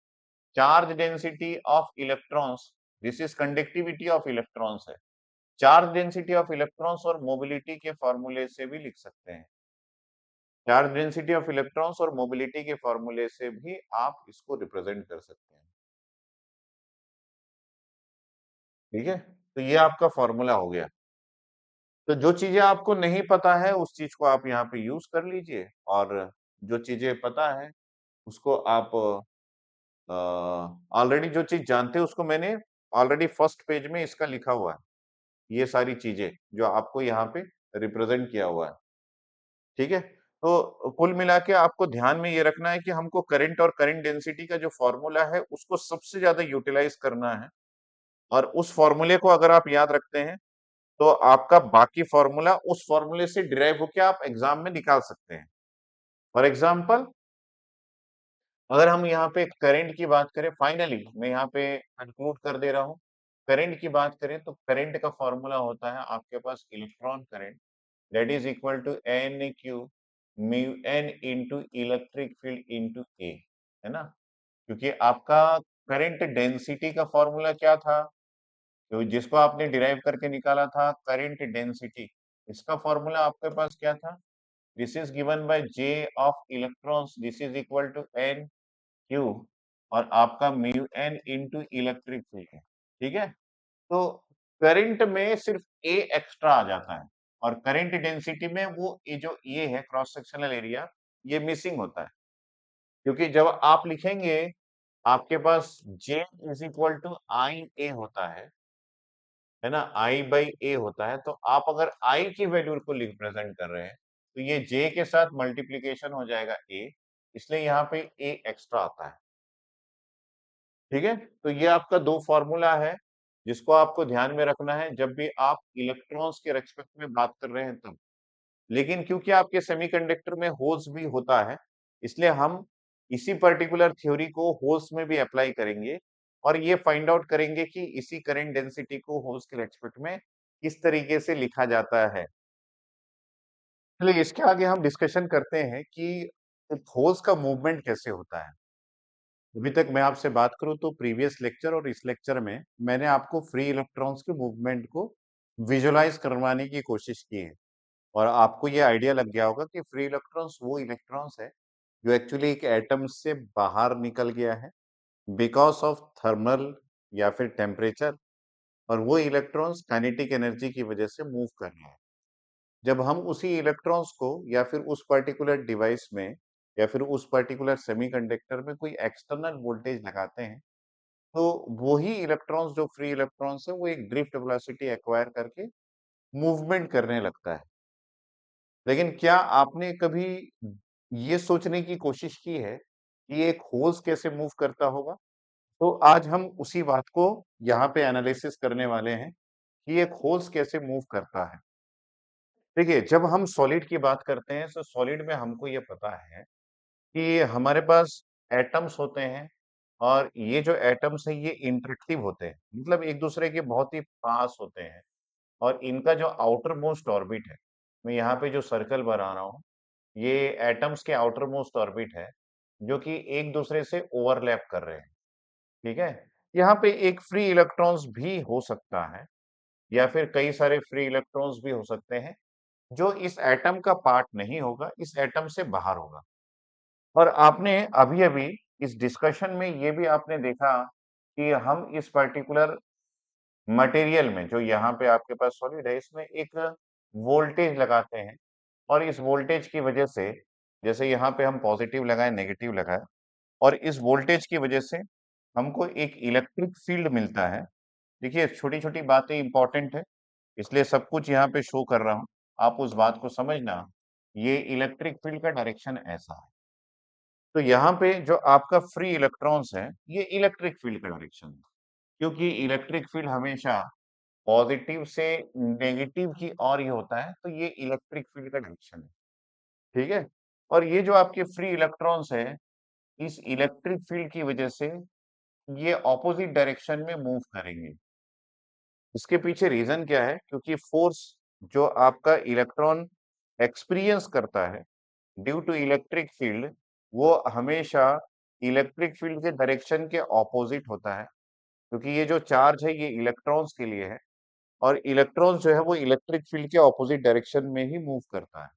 charge density of electrons, this is conductivity of electrons है। चार्ज डेंसिटी ऑफ इलेक्ट्रॉन्स और मोबिलिटी के फॉर्मूले से भी लिख सकते हैं। चार्ज डेंसिटी ऑफ इलेक्ट्रॉन्स और मोबिलिटी के फॉर्मूले से भी आप इसको रिप्रेजेंट कर सकते हैं, ठीक है। तो ये आपका फॉर्मूला हो गया। तो जो चीजें आपको नहीं पता है उस चीज को आप यहाँ पे यूज कर लीजिए, और जो चीजें पता है उसको आप ऑलरेडी जो चीज जानते हैं उसको मैंने ऑलरेडी फर्स्ट पेज में इसका लिखा हुआ है, ये सारी चीजें जो आपको यहाँ पे रिप्रेजेंट किया हुआ है, ठीक है। तो कुल मिला के आपको ध्यान में ये रखना है कि हमको करंट और करंट डेंसिटी का जो फॉर्मूला है उसको सबसे ज्यादा यूटिलाइज करना है, और उस फॉर्मूले को अगर आप याद रखते हैं तो आपका बाकी फॉर्मूला उस फॉर्मूले से डिराइव होकर आप एग्जाम में निकाल सकते हैं। फॉर एग्जाम्पल, अगर हम यहाँ पे करंट की बात करें, फाइनली मैं यहाँ पे कंक्लूड कर दे रहा हूँ। करंट की बात करें तो करंट का फॉर्मूला होता है आपके पास electron current, that is equal to N Q mu N into electric field into A, है ना। क्योंकि आपका करंट डेंसिटी का फॉर्मूला क्या था, तो जिसको आपने डिराइव करके निकाला था करंट डेंसिटी, इसका फॉर्मूला आपके पास क्या था, this is given by J of electrons, this is equal to N Q, और आपका mu N into electric field है, ठीक है। तो करंट में सिर्फ ए एक्स्ट्रा आ जाता है, और करंट डेंसिटी में वो ये जो ए है क्रॉस सेक्शनल एरिया, ये मिसिंग होता है। क्योंकि जब आप लिखेंगे आपके पास J इज इक्वल टू आई ए होता है ना, आई बाई ए होता है। तो आप अगर आई की वैल्यू को रिप्रेजेंट कर रहे हैं तो ये J के साथ मल्टीप्लीकेशन हो जाएगा ए, इसलिए यहाँ पे ए एक्स्ट्रा आता है, ठीक है। तो ये आपका दो फॉर्मूला है जिसको आपको ध्यान में रखना है जब भी आप इलेक्ट्रॉन्स के रेस्पेक्ट में बात कर रहे हैं तब। लेकिन क्योंकि आपके सेमीकंडक्टर में होल्स भी होता है, इसलिए हम इसी पर्टिकुलर थ्योरी को होल्स में भी अप्लाई करेंगे, और ये फाइंड आउट करेंगे कि इसी करंट डेंसिटी को होल्स के रेस्पेक्ट में किस तरीके से लिखा जाता है। चलिए इसके आगे हम डिस्कशन करते हैं कि होल्स का मूवमेंट कैसे होता है। अभी तक मैं आपसे बात करूं तो प्रीवियस लेक्चर और इस लेक्चर में मैंने आपको फ्री इलेक्ट्रॉन्स के मूवमेंट को विजुलाइज करवाने की कोशिश की है, और आपको ये आइडिया लग गया होगा कि फ्री इलेक्ट्रॉन्स वो इलेक्ट्रॉन्स है जो एक्चुअली एक एटम से बाहर निकल गया है बिकॉज ऑफ थर्मल या फिर टेम्परेचर, और वो इलेक्ट्रॉन्स काइनेटिक एनर्जी की वजह से मूव कर रहे हैं। जब हम उसी इलेक्ट्रॉन्स को या फिर उस पर्टिकुलर डिवाइस में या फिर उस पर्टिकुलर सेमीकंडक्टर में कोई एक्सटर्नल वोल्टेज लगाते हैं, तो वही इलेक्ट्रॉन्स जो फ्री इलेक्ट्रॉन्स है वो एक ड्रिफ्ट वेलोसिटी एक्वायर करके मूवमेंट करने लगता है। लेकिन क्या आपने कभी ये सोचने की कोशिश की है कि एक होल्स कैसे मूव करता होगा? तो आज हम उसी बात को यहाँ पे एनालिसिस करने वाले हैं कि एक होल्स कैसे मूव करता है। देखिए, जब हम सॉलिड की बात करते हैं तो सॉलिड में हमको ये पता है कि हमारे पास एटम्स होते हैं, और ये जो एटम्स हैं ये इंटरेक्टिव होते हैं, मतलब एक दूसरे के बहुत ही पास होते हैं, और इनका जो आउटर मोस्ट ऑर्बिट है, मैं यहाँ पे जो सर्कल बना रहा हूँ, ये एटम्स के आउटर मोस्ट ऑर्बिट है जो कि एक दूसरे से ओवरलैप कर रहे हैं, ठीक है। यहाँ पे एक फ्री इलेक्ट्रॉन्स भी हो सकता है, या फिर कई सारे फ्री इलेक्ट्रॉन्स भी हो सकते हैं जो इस एटम का पार्ट नहीं होगा, इस एटम से बाहर होगा। और आपने अभी-अभी इस डिस्कशन में ये भी आपने देखा कि हम इस पर्टिकुलर मटेरियल में जो यहाँ पे आपके पास सॉलिड है इसमें एक वोल्टेज लगाते हैं, और इस वोल्टेज की वजह से जैसे यहाँ पे हम पॉजिटिव लगाए, नेगेटिव लगाए और इस वोल्टेज की वजह से हमको एक इलेक्ट्रिक फील्ड मिलता है। देखिए छोटी-छोटी बातें इंपॉर्टेंट है, इसलिए सब कुछ यहाँ पे शो कर रहा हूँ। आप उस बात को समझना, ये इलेक्ट्रिक फील्ड का डायरेक्शन ऐसा है। तो यहाँ पे जो आपका फ्री इलेक्ट्रॉन्स है, ये इलेक्ट्रिक फील्ड का डायरेक्शन है, क्योंकि इलेक्ट्रिक फील्ड हमेशा पॉजिटिव से नेगेटिव की ओर ही होता है, तो ये इलेक्ट्रिक फील्ड का डायरेक्शन है, ठीक है? और ये जो आपके फ्री इलेक्ट्रॉन्स हैं, इस इलेक्ट्रिक फील्ड की वजह से ये ऑपोजिट डायरेक्शन में मूव करेंगे। इसके पीछे रीज़न क्या है? क्योंकि फ़ोर्स जो आपका इलेक्ट्रॉन एक्सपीरियंस करता है ड्यू टू इलेक्ट्रिक फील्ड, वो हमेशा इलेक्ट्रिक फील्ड के डायरेक्शन के ऑपोजिट होता है, क्योंकि ये जो चार्ज है ये इलेक्ट्रॉन्स के लिए है और इलेक्ट्रॉन्स जो है वो इलेक्ट्रिक फील्ड के ऑपोजिट डायरेक्शन में ही मूव करता है।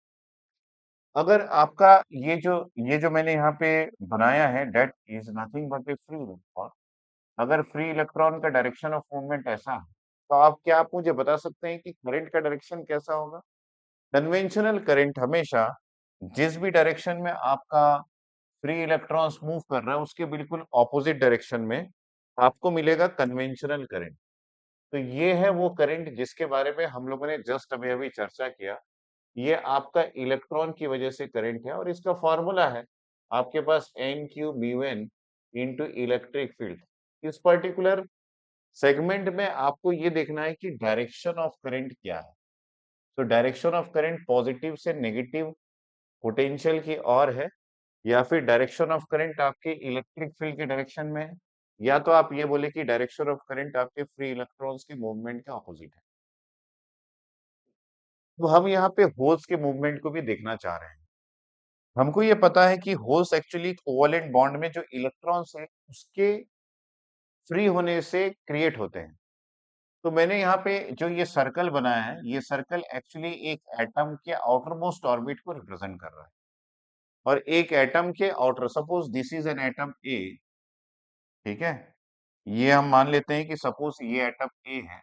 अगर आपका ये जो मैंने यहाँ पे बनाया है that is nothing but A free electron. अगर फ्री इलेक्ट्रॉन का डायरेक्शन ऑफ मूवमेंट ऐसा है, तो क्या आप मुझे बता सकते हैं कि करंट का डायरेक्शन कैसा होगा? कन्वेंशनल करंट हमेशा जिस भी डायरेक्शन में आपका फ्री इलेक्ट्रॉन्स मूव कर रहा है, उसके बिल्कुल ऑपोजिट डायरेक्शन में आपको मिलेगा कन्वेंशनल करंट। तो ये है वो करंट जिसके बारे में हम लोगों ने जस्ट अभी-अभी चर्चा किया। ये आपका इलेक्ट्रॉन की वजह से करंट है और इसका फॉर्मूला है आपके पास n cube mu n into electric field. इस पर्टिकुलर सेगमेंट में आपको ये देखना है कि डायरेक्शन ऑफ करंट क्या है। तो डायरेक्शन ऑफ करंट पॉजिटिव से नेगेटिव पोटेंशियल की ओर है या फिर डायरेक्शन ऑफ करंट आपके इलेक्ट्रिक फील्ड के डायरेक्शन में है या तो आप ये बोले कि डायरेक्शन ऑफ करंट आपके फ्री इलेक्ट्रॉन्स के मूवमेंट के ऑपोजिट है। तो हम यहाँ पे होल्स के मूवमेंट को भी देखना चाह रहे हैं। हमको ये पता है कि होल्स एक्चुअली कोवेलेंट बॉन्ड में जो इलेक्ट्रॉन्स हैं उसके फ्री होने से क्रिएट होते हैं। तो मैंने यहाँ पे जो ये सर्कल बनाया है, ये सर्कल एक्चुअली एक एटम के आउटर मोस्ट ऑर्बिट को रिप्रेजेंट कर रहा है और एक एटम के outer suppose this is an atom A, ठीक है? ये हम मान लेते हैं कि सपोज ये एटम ए है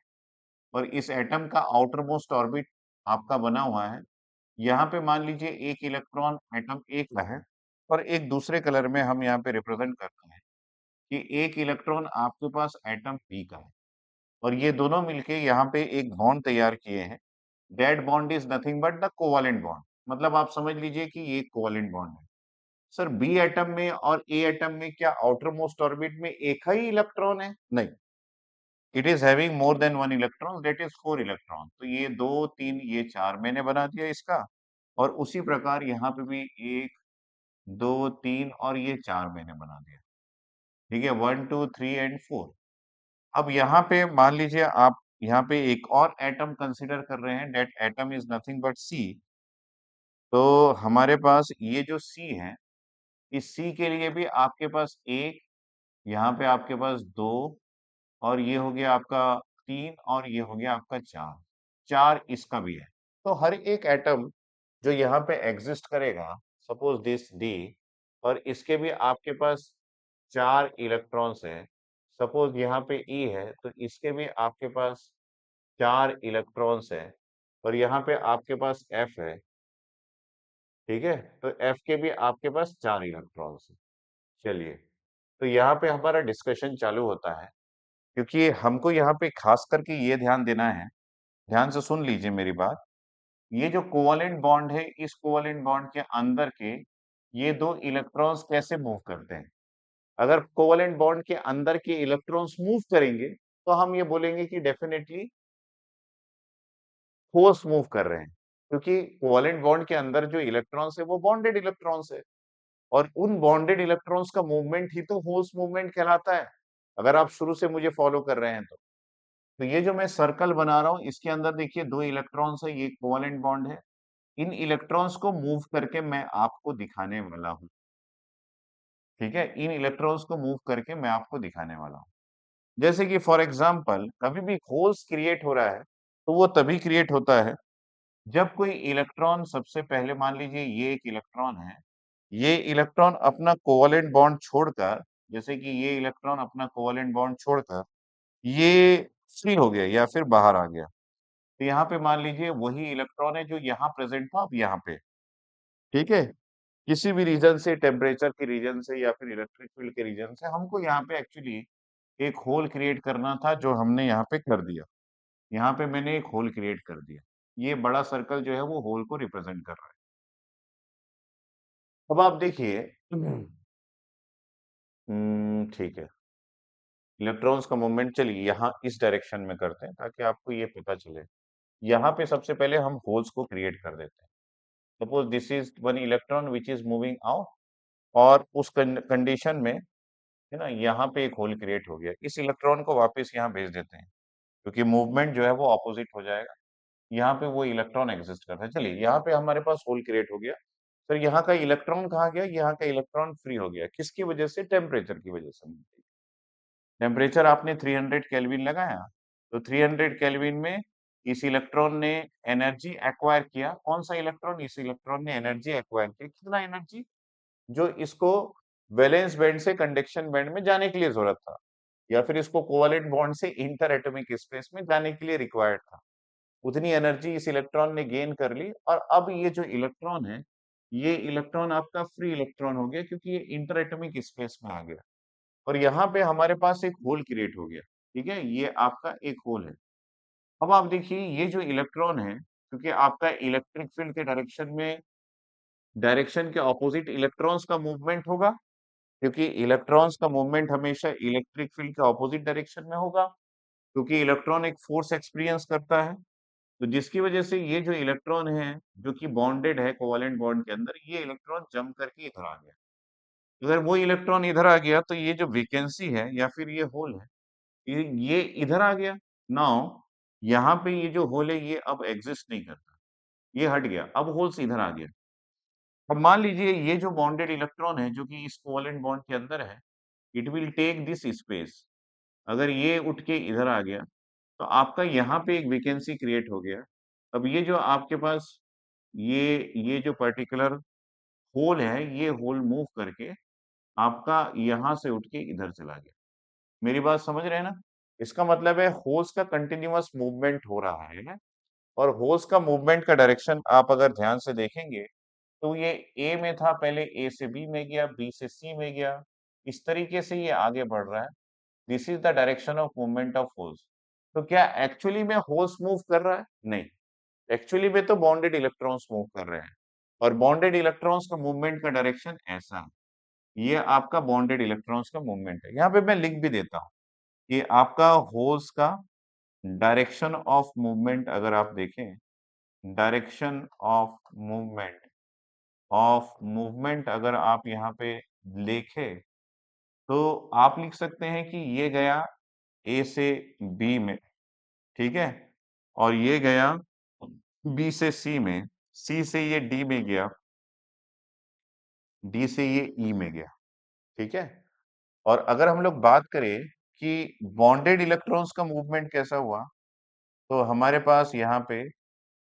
और इस एटम का आउटर मोस्ट ऑर्बिट आपका बना हुआ है। यहाँ पे मान लीजिए एक इलेक्ट्रॉन एटम ए का है और एक दूसरे कलर में हम यहाँ पे रिप्रेजेंट करते हैं कि एक इलेक्ट्रॉन आपके पास एटम बी का है और ये दोनों मिलके यहाँ पे एक बॉन्ड तैयार किए हैं। That bond is nothing but the covalent bond. मतलब आप समझ लीजिए कि ये कोवेलेंट बॉन्ड है। सर बी एटम में और ए एटम में क्या आउटर मोस्ट ऑर्बिट में एक ही इलेक्ट्रॉन है? नहीं, it is having more than one electron that is four electron. तो ये दो तीन ये चार मैंने बना दिया इसका और उसी प्रकार यहाँ पे भी एक दो तीन और ये चार मैंने बना दिया। ठीक है, one two three and four. अब यहाँ पे मान लीजिए आप यहाँ पे एक और एटम कंसीडर कर रहे हैं that atom is nothing but C. तो हमारे पास ये जो सी है, इस सी के लिए भी आपके पास एक, यहाँ पे आपके पास दो और ये हो गया आपका तीन और ये हो गया आपका चार। चार इसका भी है। तो हर एक एटम जो यहाँ पे एग्जिस्ट करेगा, सपोज दिस डी, और इसके भी आपके पास चार इलेक्ट्रॉन्स हैं। सपोज यहाँ पे ई है तो इसके भी आपके पास चार इलेक्ट्रॉन्स हैं और यहाँ पे आपके पास एफ है, ठीक है? तो एफ के भी आपके पास चार इलेक्ट्रॉन्स हैं। चलिए, तो यहाँ पे हमारा डिस्कशन चालू होता है, क्योंकि हमको यहाँ पे खास करके ये ध्यान देना है, ध्यान से सुन लीजिए मेरी बात। ये जो कोवेलेंट बॉन्ड है, इस कोवेलेंट बॉन्ड के अंदर के ये दो इलेक्ट्रॉन्स कैसे मूव करते हैं? अगर कोवेलेंट बॉन्ड के अंदर के इलेक्ट्रॉन्स मूव करेंगे, तो हम ये बोलेंगे कि डेफिनेटली फोर्स मूव कर रहे हैं, क्योंकि कोवेलेंट बॉन्ड के अंदर जो इलेक्ट्रॉन्स है वो बॉन्डेड इलेक्ट्रॉन्स है और उन बॉन्डेड इलेक्ट्रॉन्स का मूवमेंट ही तो फोर्स मूवमेंट कहलाता है। अगर आप शुरू से मुझे फॉलो कर रहे हैं तो। तो ये जो मैं सर्कल बना रहा हूँ, इसके अंदर देखिए दो इलेक्ट्रॉन्स है, ये कोवेलेंट बॉन्ड है। इन इलेक्ट्रॉन्स को मूव करके मैं आपको दिखाने वाला हूँ, ठीक है? इन इलेक्ट्रॉन्स को मूव करके मैं आपको दिखाने वाला हूँ। जैसे कि फॉर एग्जांपल कभी भी होल्स क्रिएट हो रहा है, तो वो तभी क्रिएट होता है जब कोई इलेक्ट्रॉन, सबसे पहले मान लीजिए ये एक इलेक्ट्रॉन है, ये इलेक्ट्रॉन अपना कोवेलेंट बॉन्ड छोड़कर, जैसे कि ये इलेक्ट्रॉन अपना कोवेलेंट बॉन्ड छोड़कर ये फ्री हो गया या फिर बाहर आ गया। तो यहाँ पे मान लीजिए वही इलेक्ट्रॉन है जो यहाँ प्रेजेंट था, अब यहाँ पे, ठीक है? किसी भी रीजन से, टेम्परेचर के रीजन से या फिर इलेक्ट्रिक फील्ड के रीजन से हमको यहाँ पे एक्चुअली एक होल क्रिएट करना था, जो हमने यहाँ पे कर दिया। यहाँ पे मैंने एक होल क्रिएट कर दिया। ये बड़ा सर्कल जो है वो होल को रिप्रेजेंट कर रहा है। अब आप देखिए ठीक है। इलेक्ट्रॉन्स का मूवमेंट चलिए यहाँ इस डायरेक्शन में करते हैं ताकि आपको ये पता चले। यहाँ पे सबसे पहले हम होल्स को क्रिएट कर देते हैं। Suppose this is one electron which is moving out, और उस कंडीशन में है ना, यहाँ पे एक होल क्रिएट हो गया। इस इलेक्ट्रॉन को वापस यहाँ भेज देते हैं, क्योंकि मूवमेंट जो है वो ऑपोजिट हो जाएगा। यहाँ पे वो इलेक्ट्रॉन एग्जिस्ट करता है। चलिए यहाँ पे हमारे पास होल क्रिएट हो गया। सर यहाँ का इलेक्ट्रॉन कहाँ गया? यहाँ का इलेक्ट्रॉन फ्री हो गया। किसकी वजह से? टेम्परेचर की वजह से। टेम्परेचर आपने 300 केल्विन लगाया, तो 300 केल्विन में इस इलेक्ट्रॉन ने एनर्जी एक्वायर किया। कौन सा इलेक्ट्रॉन? इस इलेक्ट्रॉन ने एनर्जी एक्वायर किया। कितना एनर्जी? जो इसको वैलेंस बैंड से कंडक्शन बैंड में जाने के लिए जरूरत था, या फिर इसको कोवेलेंट बॉन्ड से इंटर एटॉमिक स्पेस में जाने के लिए रिक्वायर्ड था, उतनी एनर्जी इस इलेक्ट्रॉन ने गेन कर ली। और अब ये जो इलेक्ट्रॉन है, ये इलेक्ट्रॉन आपका फ्री इलेक्ट्रॉन हो गया, क्योंकि ये इंटर एटॉमिक स्पेस में आ गया। और यहाँ पे हमारे पास एक होल क्रिएट हो गया। ठीक है, ये आपका एक होल है। अब आप देखिए ये जो इलेक्ट्रॉन है, क्योंकि आपका इलेक्ट्रिक फील्ड के डायरेक्शन में, डायरेक्शन के ऑपोजिट इलेक्ट्रॉन्स का मूवमेंट होगा, क्योंकि इलेक्ट्रॉन्स का मूवमेंट हमेशा इलेक्ट्रिक फील्ड के ऑपोजिट डायरेक्शन में होगा, क्योंकि इलेक्ट्रॉन एक फोर्स एक्सपीरियंस करता है। तो जिसकी वजह से ये जो इलेक्ट्रॉन है, जो कि बॉन्डेड है कोवेलेंट बॉन्ड के अंदर, ये इलेक्ट्रॉन जंप करके इधर आ गया। अगर वो इलेक्ट्रॉन इधर आ गया, तो ये जो वैकेंसी है या फिर ये होल है, ये इधर आ गया। नाउ यहाँ पे ये जो होल है, ये अब एग्जिस्ट नहीं करता, ये हट गया। अब होल्स इधर आ गया। अब मान लीजिए ये जो बॉन्डेड इलेक्ट्रॉन है, जो कि इस कोवेलेंट बॉन्ड के अंदर है, it will take this space. अगर ये उठ के इधर आ गया, तो आपका यहाँ पे एक वैकेंसी क्रिएट हो गया। अब ये जो आपके पास ये जो पर्टिकुलर होल है, ये होल मूव करके आपका यहाँ से उठ के इधर चला गया। मेरी बात समझ रहे हैं ना? इसका मतलब है होल्स का कंटिन्यूअस मूवमेंट हो रहा है, और होल्स का मूवमेंट का डायरेक्शन आप अगर ध्यान से देखेंगे, तो ये ए में था, पहले ए से बी में गया, बी से सी में गया, इस तरीके से ये आगे बढ़ रहा है। This is the direction of movement of holes. तो क्या एक्चुअली में होल्स मूव कर रहा है? नहीं, एक्चुअली में तो बॉन्डेड इलेक्ट्रॉन्स मूव कर रहे हैं, और बॉन्डेड इलेक्ट्रॉन्स का मूवमेंट का डायरेक्शन ऐसा है। ये आपका बॉन्डेड इलेक्ट्रॉन्स का मूवमेंट है। यहाँ पे मैं लिख भी देता हूँ कि आपका होल्स का डायरेक्शन ऑफ मूवमेंट, अगर आप देखें, डायरेक्शन ऑफ मूवमेंट अगर आप यहाँ पे लिखें, तो आप लिख सकते हैं कि ये गया ए से बी में, ठीक है, और ये गया बी से सी में, सी से ये डी में गया, डी से ये ई में गया, ठीक है। और अगर हम लोग बात करें कि बॉन्डेड इलेक्ट्रॉन्स का मूवमेंट कैसा हुआ, तो हमारे पास यहाँ पे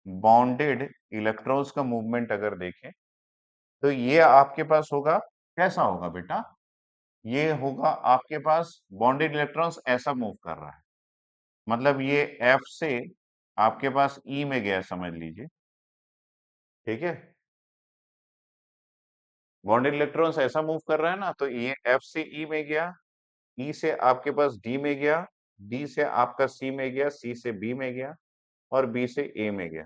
बॉन्डेड इलेक्ट्रॉन्स का मूवमेंट अगर देखें, तो ये आपके पास होगा, कैसा होगा बेटा? ये होगा आपके पास बॉन्डेड इलेक्ट्रॉन्स ऐसा मूव कर रहा है, मतलब ये एफ से आपके पास ई में गया समझ लीजिए, ठीक है। बॉन्डेड इलेक्ट्रॉन्स ऐसा मूव कर रहा है ना, तो ये एफ से ई में गया, ई से आपके पास डी में गया, डी से आपका सी में गया, सी से बी में गया, और बी से ए में गया।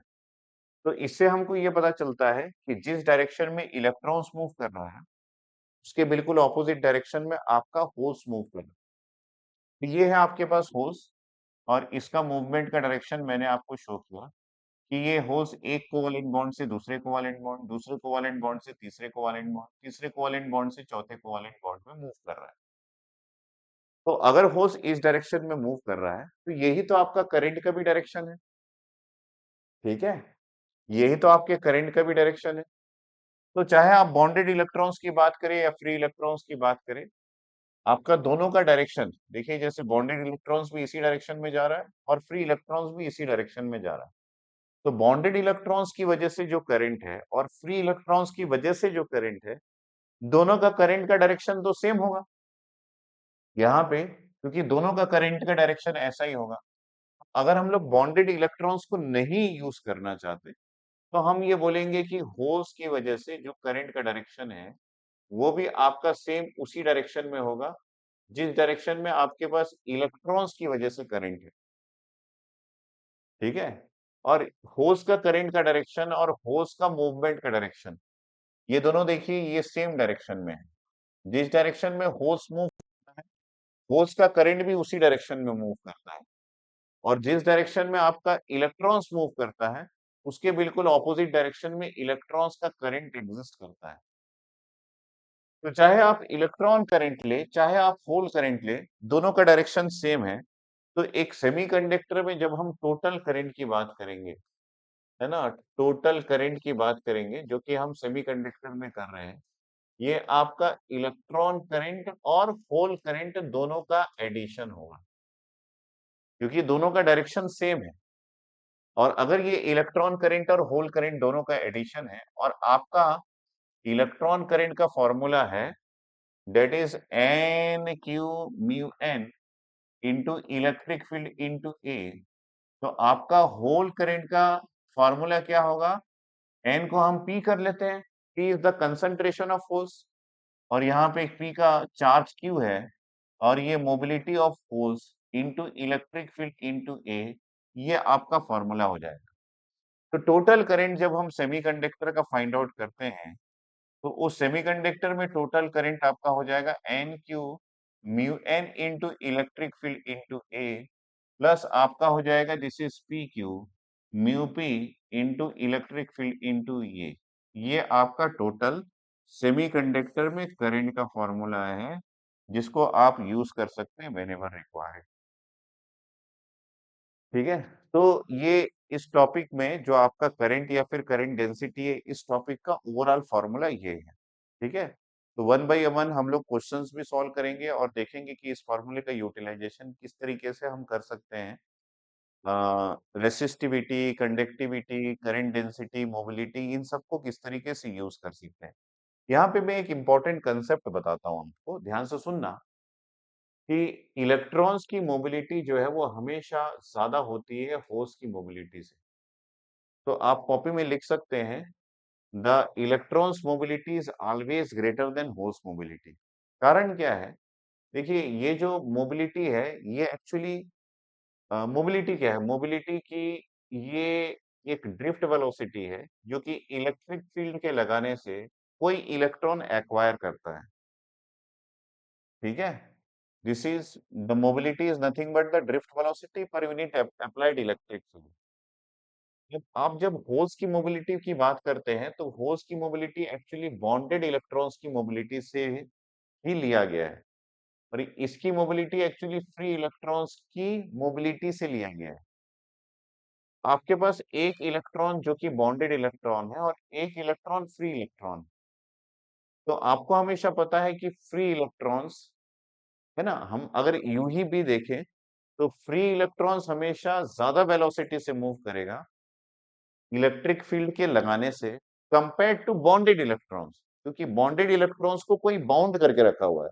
तो इससे हमको ये पता चलता है कि जिस डायरेक्शन में इलेक्ट्रॉन्स मूव कर रहा है, उसके बिल्कुल ऑपोजिट डायरेक्शन में आपका होल्स मूव कर रहा है। तो ये है आपके पास होल्स, और इसका मूवमेंट का डायरेक्शन मैंने आपको शो किया कि ये होल्स एक कोवेलेंट बॉन्ड से दूसरे कोवेलेंट बॉन्ड, दूसरे कोवेलेंट बॉन्ड से तीसरे कोवेलेंट बॉन्ड, तीसरे कोवेलेंट बॉन्ड से चौथे कोवेलेंट बॉन्ड में मूव कर रहा है। तो अगर होल्स इस डायरेक्शन में मूव कर रहा है, तो यही तो आपका करंट का भी डायरेक्शन है, ठीक है। यही तो आपके करंट का भी डायरेक्शन है। तो चाहे आप बॉन्डेड इलेक्ट्रॉन्स की बात करें या फ्री इलेक्ट्रॉन्स की बात करें, आपका दोनों का डायरेक्शन देखिए, जैसे बॉन्डेड इलेक्ट्रॉन्स भी इसी डायरेक्शन में जा रहा है, और फ्री इलेक्ट्रॉन्स भी इसी डायरेक्शन में जा रहा है। तो बॉन्डेड इलेक्ट्रॉन्स की वजह से जो करंट है, और फ्री इलेक्ट्रॉन्स की वजह से जो करंट है, दोनों का करंट का डायरेक्शन तो सेम होगा यहाँ पे, क्योंकि दोनों का करंट का डायरेक्शन ऐसा ही होगा। अगर हम लोग बॉन्डेड इलेक्ट्रॉन्स को नहीं यूज करना चाहते तो हम ये बोलेंगे कि होल्स की वजह से जो करंट का डायरेक्शन है वो भी आपका सेम उसी डायरेक्शन में होगा जिस डायरेक्शन में आपके पास इलेक्ट्रॉन्स की वजह से करंट है। ठीक है। और होल्स का करंट का डायरेक्शन और होल्स का मूवमेंट का डायरेक्शन ये दोनों देखिए ये सेम डायरेक्शन में है। जिस डायरेक्शन में होल्स मूव करता है होल्स का करंट भी उसी डायरेक्शन में मूव करता है। और जिस डायरेक्शन में आपका इलेक्ट्रॉन्स मूव करता है उसके बिल्कुल ऑपोजिट डायरेक्शन में इलेक्ट्रॉन्स का करंट एग्जिस्ट करता है। तो चाहे आप इलेक्ट्रॉन करंट ले चाहे आप होल करंट ले दोनों का डायरेक्शन सेम है। तो एक सेमीकंडक्टर में जब हम टोटल करंट की बात करेंगे है ना टोटल करंट की बात करेंगे जो कि हम सेमीकंडक्टर में कर रहे हैं ये आपका इलेक्ट्रॉन करंट और होल करंट दोनों का एडिशन होगा क्योंकि दोनों का डायरेक्शन सेम है। और अगर ये इलेक्ट्रॉन करंट और होल करंट दोनों का एडिशन है और आपका इलेक्ट्रॉन करंट का फॉर्मूला है that is N Q mu N into electric field into A. तो आपका होल करंट का फॉर्मूला क्या होगा एन को हम पी कर लेते हैं। P is the concentration of holes और यहाँ पे पी का चार्ज क्यू है और ये mobility of holes into electric field into A ये आपका फॉर्मूला हो जाएगा। तो टोटल करंट जब हम सेमीकंडक्टर का फाइंड आउट करते हैं तो उस सेमीकंडक्टर में टोटल करंट आपका हो जाएगा n Q mu N into electric field into A plus आपका हो जाएगा this is p q mu p into electric field into ये आपका टोटल सेमीकंडक्टर में करंट का फॉर्मूला है जिसको आप यूज कर सकते हैं व्हेनेवर रिक्वायर्ड। ठीक है। तो ये इस टॉपिक में जो आपका करंट या फिर करंट डेंसिटी है इस टॉपिक का ओवरऑल फॉर्मूला ये है। ठीक है। तो वन बाय वन हम लोग क्वेश्चंस भी सॉल्व करेंगे और देखेंगे कि इस फॉर्मूले का यूटिलाइजेशन किस तरीके से हम कर सकते हैं resistivity conductivity current density mobility in सबको किस तरीके से यूज कर सकते हैं। यहाँ पे मैं एक इंपॉर्टेंट कंसेप्ट बताता हूँ आपको ध्यान से सुनना कि इलेक्ट्रॉन्स की मोबिलिटी जो है वो हमेशा ज्यादा होती है होल्स की मोबिलिटी से। तो आप कॉपी में लिख सकते हैं the electrons mobility is always greater than holes mobility. कारण क्या है देखिए ये जो मोबिलिटी है ये एक्चुअली मोबिलिटी क्या है मोबिलिटी की ये एक ड्रिफ्ट वेलोसिटी है जो कि इलेक्ट्रिक फील्ड के लगाने से कोई इलेक्ट्रॉन एक्वायर करता है। ठीक है। This is the mobility is nothing but the drift velocity per unit applied electric field. जब होल्स की मोबिलिटी की बात करते हैं तो होल्स की मोबिलिटी एक्चुअली बॉन्डेड इलेक्ट्रॉन्स की मोबिलिटी से ही लिया गया है और इसकी मोबिलिटी एक्चुअली फ्री इलेक्ट्रॉन्स की मोबिलिटी से लिया गया है। आपके पास एक इलेक्ट्रॉन जो कि बॉन्डेड इलेक्ट्रॉन है और एक इलेक्ट्रॉन फ्री इलेक्ट्रॉन। तो आपको हमेशा पता है कि फ्री इलेक्ट्रॉन्स है ना हम अगर यूं ही भी देखें तो फ्री इलेक्ट्रॉन्स हमेशा ज्यादा वेलोसिटी से मूव करेगा इलेक्ट्रिक फील्ड के लगाने से कंपेयर टू बॉन्डेड इलेक्ट्रॉन्स क्योंकि बॉन्डेड इलेक्ट्रॉन्स को कोई बाउंड करके रखा हुआ है।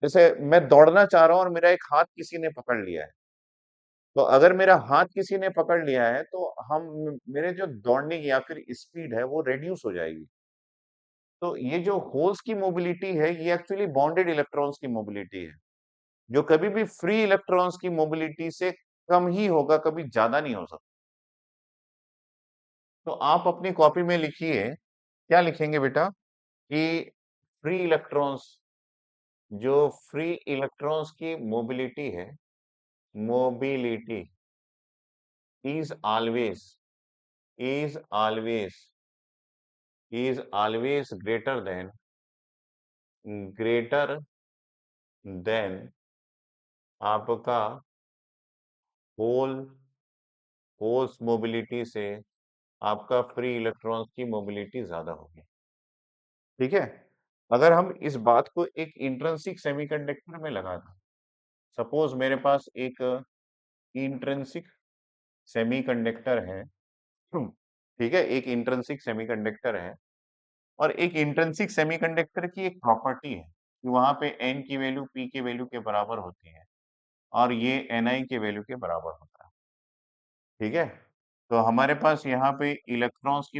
जैसे मैं दौड़ना चाह रहा हूं और मेरा एक हाथ किसी ने पकड़ लिया है तो अगर मेरा हाथ किसी ने पकड़ लिया है तो हम मेरे जो दौड़ने की या फिर स्पीड है वो रेड्यूस हो जाएगी। तो ये जो होल्स की मोबिलिटी है ये एक्चुअली बॉन्डेड इलेक्ट्रॉन्स की मोबिलिटी है जो कभी भी फ्री इलेक्ट्रॉन्स की मोबिलिटी से कम ही होगा कभी ज्यादा नहीं हो सकता। तो आप अपनी कॉपी में लिखिए क्या लिखेंगे बेटा कि फ्री इलेक्ट्रॉन्स जो फ्री इलेक्ट्रॉन्स की मोबिलिटी है mobility is always is always is always greater than आपका होल होल्स मोबिलिटी से आपका फ्री इलेक्ट्रॉन्स की मोबिलिटी ज्यादा होगी। ठीक है। अगर हम इस बात को एक इंट्रिंसिक सेमीकंडक्टर में लगा दें सपोज मेरे पास एक इंट्रिंसिक सेमीकंडक्टर है। ठीक है एक इंट्रिंसिक सेमीकंडक्टर है और एक इंट्रिंसिक सेमीकंडक्टर की एक प्रॉपर्टी है कि वहां पे एन की वैल्यू पी के वैल्यू के बराबर होती है और ये एन आई के वैल्यू के बराबर होता है। ठीक है? तो हमारे पास यहाँ पे इलेक्ट्रॉन्स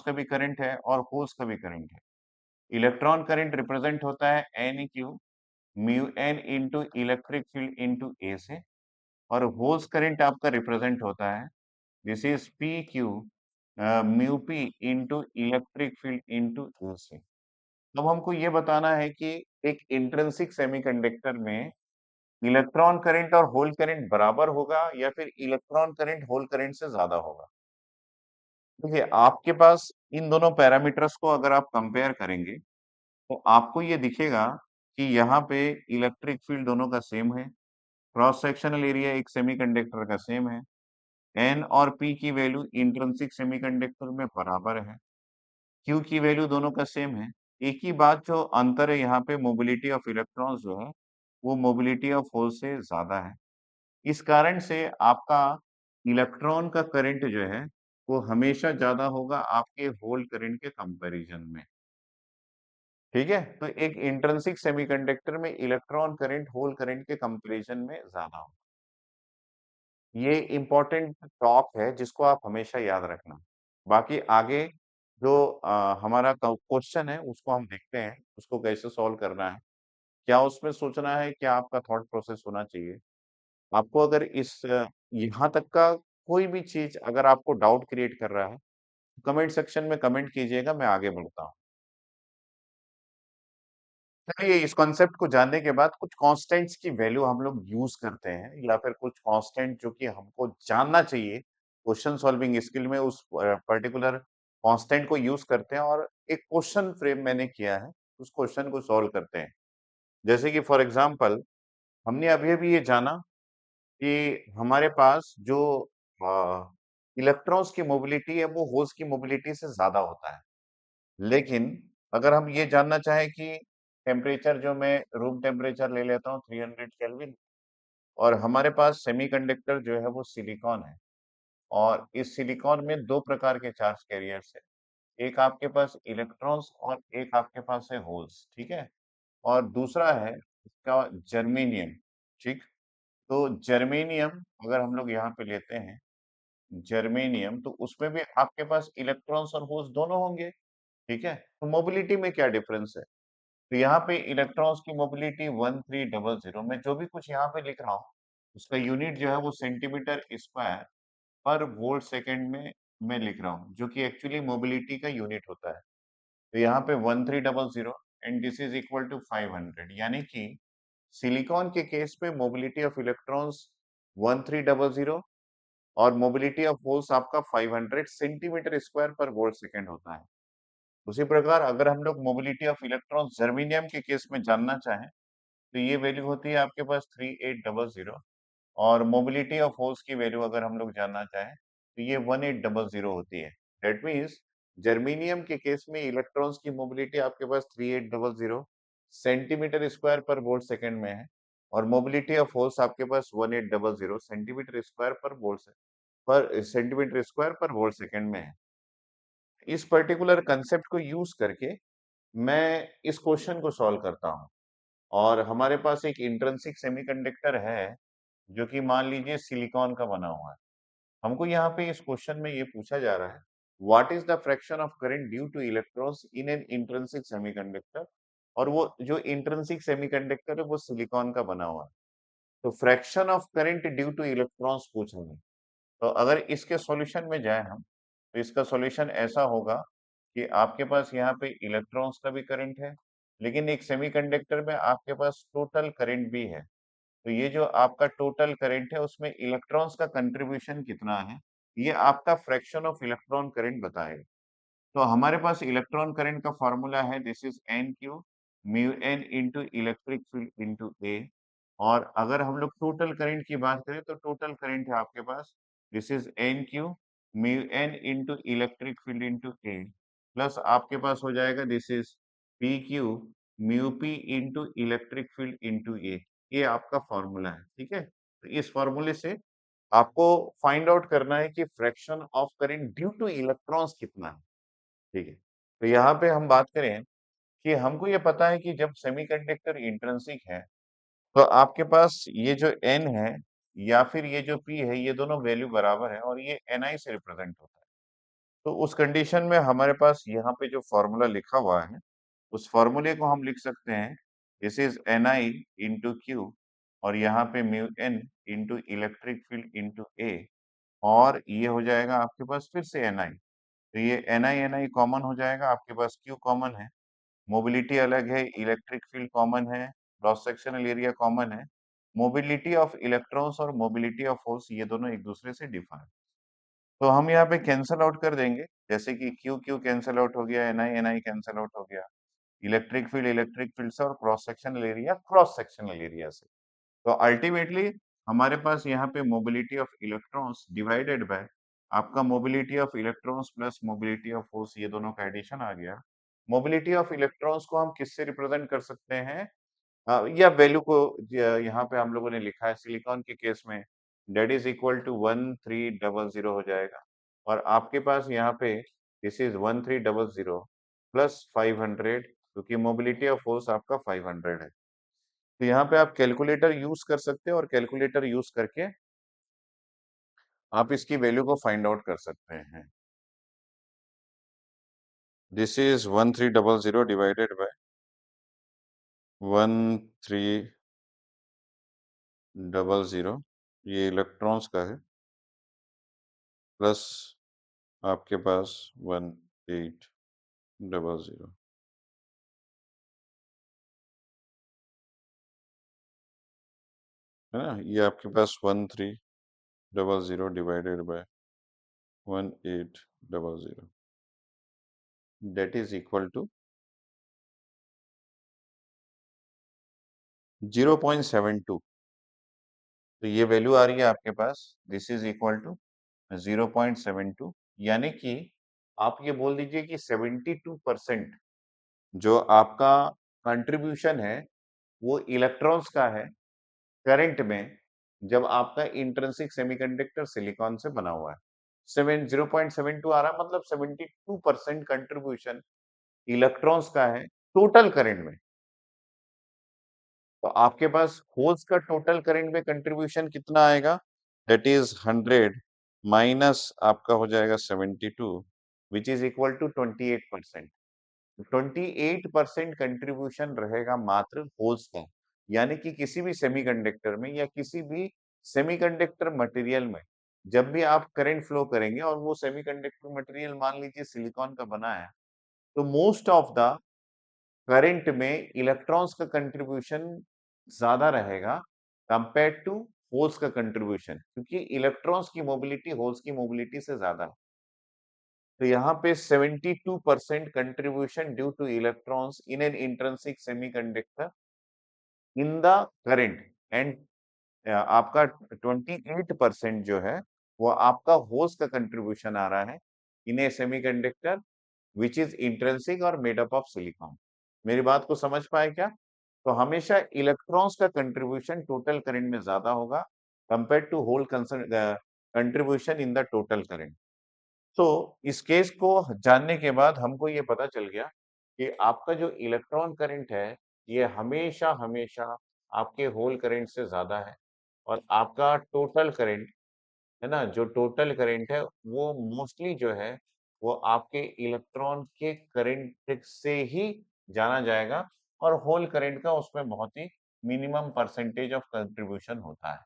का भी करंट है और होल्स का भी करंट है। इलेक्ट्रॉन करंट रिप्रेजेंट होता है NQ mu N into electric field into A से, और होल्स करंट आपका रिप्रेजेंट होता है this is PQ mu p into electric field into A से। अब हमको ये बताना है कि एक इंट्रिंसिक सेमीकंडक्टर में इलेक्ट्रॉन करंट और होल करंट बराबर होगा या फिर इलेक्ट्रॉन करंट होल करंट से ज्यादा होगा। देखिए, आपके पास इन दोनों पैरामीटर्स को अगर आप कंपेयर करेंगे तो आपको ये दिखेगा कि यहाँ पे इलेक्ट्रिक फील्ड दोनों का सेम है, क्रॉस सेक्शनल एरिया एक सेमीकंडक्टर का सेम है, एन और पी की वैल्यू इंट्रिंसिक सेमीकंडक्टर में बराबर है, क्यू की वैल्यू दोनों का सेम है। एक ही बात जो अंतर है यहाँ पे मोबिलिटी ऑफ इलेक्ट्रॉन्स जो है वो मोबिलिटी ऑफ होल से ज्यादा है। इस कारण से आपका इलेक्ट्रॉन का करंट जो है वो हमेशा ज्यादा होगा आपके होल करंट के कंपैरिजन में। ठीक है? तो एक इंट्रिंसिक सेमीकंडक्टर में इलेक्ट्रॉन करंट होल करंट के कंपैरिजन में ज्यादा होगा। ये इम्पोर्टेंट टॉक है जिसको आप हमेशा याद रखना। बाकी आगे जो हमारा क्वेश्चन है उसको हम देखते हैं, उसको कैसे सॉल्व करना है। क्या उसमें सोचना है, क्या आपका थॉट प्रोसेस होना चाहिए। आपको अगर इस यहाँ तक का कोई भी चीज अगर आपको डाउट क्रिएट कर रहा है, कमेंट सेक्शन में कमेंट कीजिएगा, मैं आगे बढ़ता हूँ। चलिए, इस कॉन्सेप्ट को जानने के बाद कुछ कांस्टेंट्स की वैल्यू हम लोग यूज करते हैं या फिर कुछ कांस्टेंट जो कि हमको जानना चाहिए क्वेश्चन सॉल्विंग स्किल में, उस पर्टिकुलर कांस्टेंट को यूज करते हैं और एक क्वेश्चन फ्रेम मैंने किया है, उस क्वेश्चन को सॉल्व करते हैं। जैसे कि फॉर एग्जांपल हमने अभी-अभी ये जाना कि हमारे पास जो इलेक्ट्रॉन्स की मोबिलिटी है वो होल्स की मोबिलिटी से ज्यादा होता है। लेकिन अगर हम ये जानना चाहें कि टेम्परेचर जो मैं रूम टेम्परेचर ले लेता हूँ 300 केल्विन, और हमारे पास सेमीकंडक्टर जो है वो सिलिकॉन है, और इस सिलिकॉन में दो प्रकार के चार्ज कैरियर्स है, एक आपके पास इलेक्ट्रॉन्स और एक आपके पास है होल्स। ठीक है? और दूसरा है इसका जर्मेनियम। ठीक? तो जर्मेनियम अगर हम लोग यहाँ पे लेते हैं जर्मेनियम, तो उसमें भी आपके पास इलेक्ट्रॉन्स और होल्स दोनों होंगे। ठीक है? तो मोबिलिटी में क्या डिफरेंस है? तो यहाँ पे इलेक्ट्रॉन्स की मोबिलिटी 1300, मैं जो भी कुछ यहाँ पे लिख रहा हूँ उसका यूनिट जो है वो सेंटीमीटर स्क्वायर पर वोल्ट सेकंड में मैं लिख रहा हूँ, जो कि एक्चुअली मोबिलिटी का यूनिट होता है। तो यहाँ पे 1300 and this is equal to 500, यानी कि सिलिकॉन के केस पे मोबिलिटी ऑफ इलेक्ट्रॉन्स 1300 और मोबिलिटी ऑफ होल्स आपका 500 सेंटीमीटर स्क्वायर पर वोल्ट सेकंड होता है। उसी प्रकार अगर हम लोग मोबिलिटी ऑफ इलेक्ट्रॉन जर्मेनियम के केस में जानना चाहें तो ये वैल्यू होती है आपके पास 3800, और मोबिलिटी ऑफ होल्स की वैल्यू अगर हम लोग जानना चाहें तो ये 1800 होती है। दैट मीन्स जर्मेनियम के केस में इलेक्ट्रॉन्स की मोबिलिटी आपके पास 3800 सेंटीमीटर स्क्वायर पर वोल्ट सेकंड में है, और मोबिलिटी ऑफ होल्स आपके पास 1800 सेंटीमीटर स्क्वायर पर सेंटीमीटर स्क्वायर पर वोल्ट सेकंड में है। इस पर्टिकुलर कंसेप्ट को यूज करके मैं इस क्वेश्चन को सॉल्व करता हूँ, और हमारे पास एक इंट्रिंसिक सेमीकंडक्टर है जो कि मान लीजिए सिलिकॉन का बना हुआ है। हमको यहाँ पे इस क्वेश्चन में ये पूछा जा रहा है, what is the fraction of current due to electrons in an intrinsic semiconductor, और वो जो इंट्रिंसिक सेमीकंडक्टर है वो सिलिकॉन का बना हुआ है। तो fraction of current due to electrons पूछ रहे हैं। तो अगर इसके सॉल्यूशन में जाए हम, तो इसका सॉल्यूशन ऐसा होगा कि आपके पास यहाँ पे इलेक्ट्रॉन्स का भी करंट है, लेकिन एक सेमीकंडक्टर में आपके पास टोटल करंट भी है। तो ये जो आपका टोटल करंट है उसमें इलेक्ट्रॉन्स का कंट्रीब्यूशन कितना है, ये आपका फ्रैक्शन ऑफ इलेक्ट्रॉन करंट बताएगा। तो हमारे पास इलेक्ट्रॉन करंट का फॉर्मूला है this is N Q mu N into electric field into A, और अगर हम लोग टोटल करंट की बात करें तो टोटल करंट है आपके पास this is N Q mu N into electric field into A, plus आपके पास हो जाएगा this is p q mu p into electric field into A. ये आपका फॉर्मूला है। ठीक है? तो इस फॉर्मूले से आपको फाइंड आउट करना है कि fraction of current due to electrons कितना है। ठीक है? तो यहाँ पे हम बात करें कि हमको ये पता है कि जब सेमीकंडक्टर इंट्रिंसिक है तो आपके पास ये जो n है या फिर ये जो P है ये दोनों वैल्यू बराबर है और ये Ni से रिप्रेजेंट होता है। तो उस कंडीशन में हमारे पास यहाँ पे जो फॉर्मूला लिखा हुआ है, उस फॉर्मूले को हम लिख सकते हैं, this is Ni into Q और यहाँ पे mu n into electric field into A और ये हो जाएगा आपके पास फिर से Ni। तो ये Ni कॉमन हो जाएगा, आपके पास Q कॉमन है, मोबिलिटी अलग है, इलेक्ट्रिक फील्ड कॉमन है, क्रॉस सेक्शनल एरिया कॉमन है, मोबिलिटी ऑफ इलेक्ट्रॉन्स और मोबिलिटी ऑफ होल्स ये दोनों एक दूसरे से डिफर है। तो हम यहाँ पे कैंसल आउट कर देंगे, जैसे कि क्यू क्यू कैंसल आउट हो गया, एन आई कैंसल आउट हो गया, इलेक्ट्रिक फील्ड से और क्रॉस सेक्शनल एरिया से। तो अल्टीमेटली हमारे पास यहाँ पे mobility of electrons divided by आपका mobility of electrons plus mobility of force, ये दोनों का एडिशन आ गया। मोबिलिटी ऑफ इलेक्ट्रॉन्स को हम किससे रिप्रेजेंट कर सकते हैं, या वैल्यू को यहाँ पे हम लोगों ने लिखा है सिलिकॉन के केस में डेट इज इक्वल टू 1300 हो जाएगा और आपके पास यहाँ पे दिस इज 1300 प्लस 500 क्योंकि मोबिलिटी ऑफ फोर्स आपका 500 है। तो यहाँ पे आप कैलकुलेटर यूज कर सकते हैं और कैलकुलेटर यूज करके आप इसकी वैल्यू को फाइंड आउट कर सकते हैं। दिस इज 1300 डिवाइडेड बाय 1300, ये इलेक्ट्रॉन्स का है, प्लस आपके पास 1800 है ना, ये आपके पास 1300 divided by 1800 that is equal to 0.72। तो ये वैल्यू आ रही है आपके पास, दिस इज इक्वल टू 0.72, यानी कि आप ये बोल दीजिए कि 72% जो आपका कंट्रीब्यूशन है वो इलेक्ट्रॉन्स का है करंट में, जब आपका इंट्रिंसिक सेमीकंडक्टर सिलिकॉन से बना हुआ है। 0.72 आ रहा है, मतलब 72% कंट्रीब्यूशन इलेक्ट्रॉन्स का है टोटल करंट में। तो आपके पास होल्स का टोटल करंट में कंट्रीब्यूशन कितना आएगा, दैट इज 100 माइनस आपका हो जाएगा 72 which is equal to 28%। 28% contribution रहेगा मात्र होल्स का, यानी कि किसी भी सेमीकंडक्टर में या किसी भी सेमीकंडक्टर मटेरियल में जब भी आप करंट फ्लो करेंगे और वो सेमीकंडक्टर मटेरियल मान लीजिए सिलिकॉन का बना है, तो मोस्ट ऑफ द करंट में इलेक्ट्रॉन्स का कंट्रीब्यूशन ज्यादा रहेगा कंपेयर टू होल्स का कंट्रीब्यूशन, क्योंकि इलेक्ट्रॉन्स की मोबिलिटी होल्स की मोबिलिटी से ज्यादा है। तो यहाँ पे 72% contribution due to electrons in an intrinsic semiconductor in the current and आपका 28% जो है वो आपका होल्स का कंट्रीब्यूशन आ रहा है इन ए सेमीकंडक्टर विच इज इंट्रिंसिक और मेड अप ऑफ सिलिकॉन। मेरी बात को समझ पाए क्या? तो हमेशा इलेक्ट्रॉन्स का कंट्रीब्यूशन टोटल करंट में ज्यादा होगा compare to hole contribution in the total current. तो इस केस को जानने के बाद हमको ये पता चल गया कि आपका जो इलेक्ट्रॉन करंट है ये हमेशा हमेशा आपके होल करंट से ज्यादा है और आपका टोटल करंट है ना, जो टोटल करंट है वो मोस्टली जो है वो आपके इलेक्ट्रॉन के करंट से ही जाना जाएगा और होल करंट का उसमें बहुत ही मिनिमम परसेंटेज ऑफ कंट्रीब्यूशन होता है।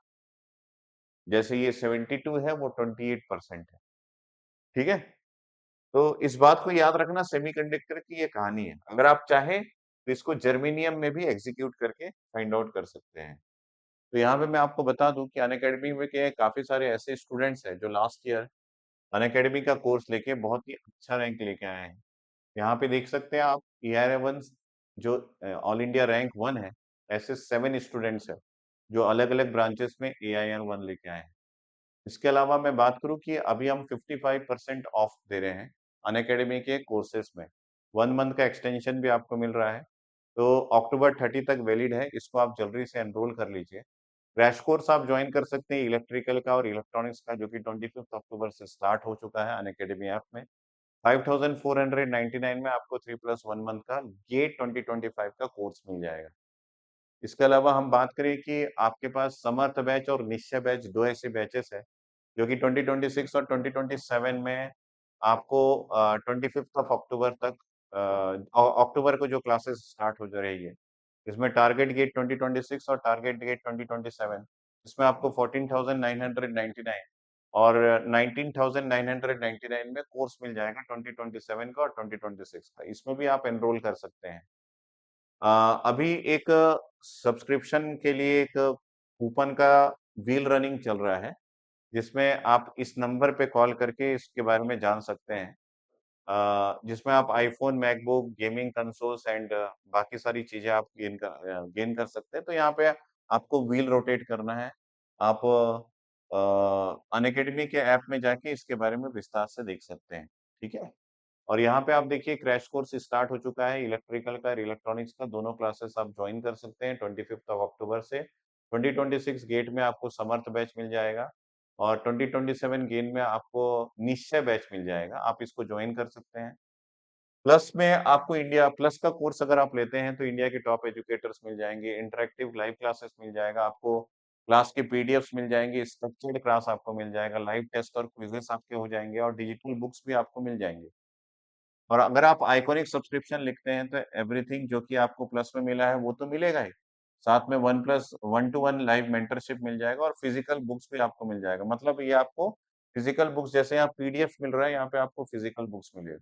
जैसे ये 72 है वो 28% है। ठीक है, तो इस बात को याद रखना, सेमीकंडक्टर की ये कहानी है। अगर आप चाहें तो इसको जर्मेनियम में भी एग्जीक्यूट करके फाइंड आउट कर सकते हैं। तो यहाँ पे मैं आपको बता दूं कि अनअकैडमी में के काफी सारे ऐसे स्टूडेंट्स हैं जो लास्ट ईयर अनअकैडमी का कोर्स लेके बहुत ही अच्छा रैंक लेके आए हैं। यहाँ पे देख सकते हैं आप AIR-1 जो ऑल इंडिया रैंक 1 है, ऐसे 7 स्टूडेंट्स हैं जो अलग अलग ब्रांचेस में AIR-1 लेके आए हैं। इसके अलावा मैं बात करूं कि अभी हम 55% ऑफ दे रहे हैं अनअकैडमी के कोर्सेज में, 1 मंथ का एक्सटेंशन भी आपको मिल रहा है। तो अक्टूबर 30 तक वैलिड है, इसको आप जल्दी से एनरोल कर लीजिए। क्रैश कोर्स आप ज्वाइन कर सकते हैं इलेक्ट्रिकल का और इलेक्ट्रॉनिक्स का, जो कि 25 अक्टूबर से स्टार्ट हो चुका है अनअकैडमी ऐप में। 5499 में आपको 3+1 मंथ का गेट 2025 का कोर्स मिल जाएगा। इसके अलावा हम बात करें कि आपके पास समर्थ बैच और निश्चय बैच 2 ऐसे बैचेस हैं, जो कि 2026 और 2027 में आपको 25th ऑफ अक्टूबर तक अक्टूबर को जो क्लासेस स्टार्ट हो जा रही है। इसमें टारगेट गेट 2026 और टारगेट गेट 2027 इसमें आपको 14,999 और 19,999 में कोर्स मिल जाएगा 2027 का और 2026 का। इसमें भी आप एनरोल कर सकते हैं। अभी एक सब्सक्रिप्शन के लिए एक कूपन का व्हील रनिंग चल रहा है, जिसमें आप इस नंबर पे कॉल करके इसके बारे में जान सकते हैं। जिसमें आप iPhone, MacBook, gaming consoles and बाकी सारी चीज़ें आप गेन कर सकते हैं। तो यहाँ पे आपको व्हील रोटेट करना है। आप अनअकैडमी के ऐप में जाके इसके बारे में विस्तार से देख सकते हैं। ठीक है? और यहाँ पे आप देखिए क्रैश कोर्स स्टार्ट हो चुका है, इलेक्ट्रिकल का और इलेक्ट्रॉनिक्स का दोनों क्लासेस आप जॉइन कर सकते हैं 25th ऑफ अक्टूबर से। 2026 गेट में आपको समर्थ बैच मिल जाएगा और 2027 गेन में आपको निश्चय बैच मिल जाएगा, आप इसको जॉइन कर सकते हैं। प्लस में आपको इंडिया प्लस का कोर्स अगर आप लेते हैं तो इंडिया के टॉप एजुकेटर्स मिल जाएँगे, इंटरैक्टिव लाइव क्लासेस मिल जाएगा आपको, क्लास की पीडीएफ्स मिल जाएँगी, स्ट्रक्चर्ड क्लास आपको मिल जाएगा, लाइव टेस्ट और क्विज़ेस आपके हो जाएँगे और डिजिटल बुक्स भी आपको मिल जाएँगे। और अगर आप आइकॉनिक सब्सक्रिप्शन लिखते हैं तो एवरीथिंग जो कि आपको प्लस में मिला है वो तो मिलेगा ही। साथ में 1 प्लस 1 टू 1 लाइव मेंटरशिप मिल जाएगा और फिजिकल बुक्स भी आपको मिल जाएगा। मतलब ये आपको फिजिकल बुक्स जैसे यहाँ पीडीएफ मिल रहा है, यहाँ पे आपको फिजिकल बुक्स मिलेगा।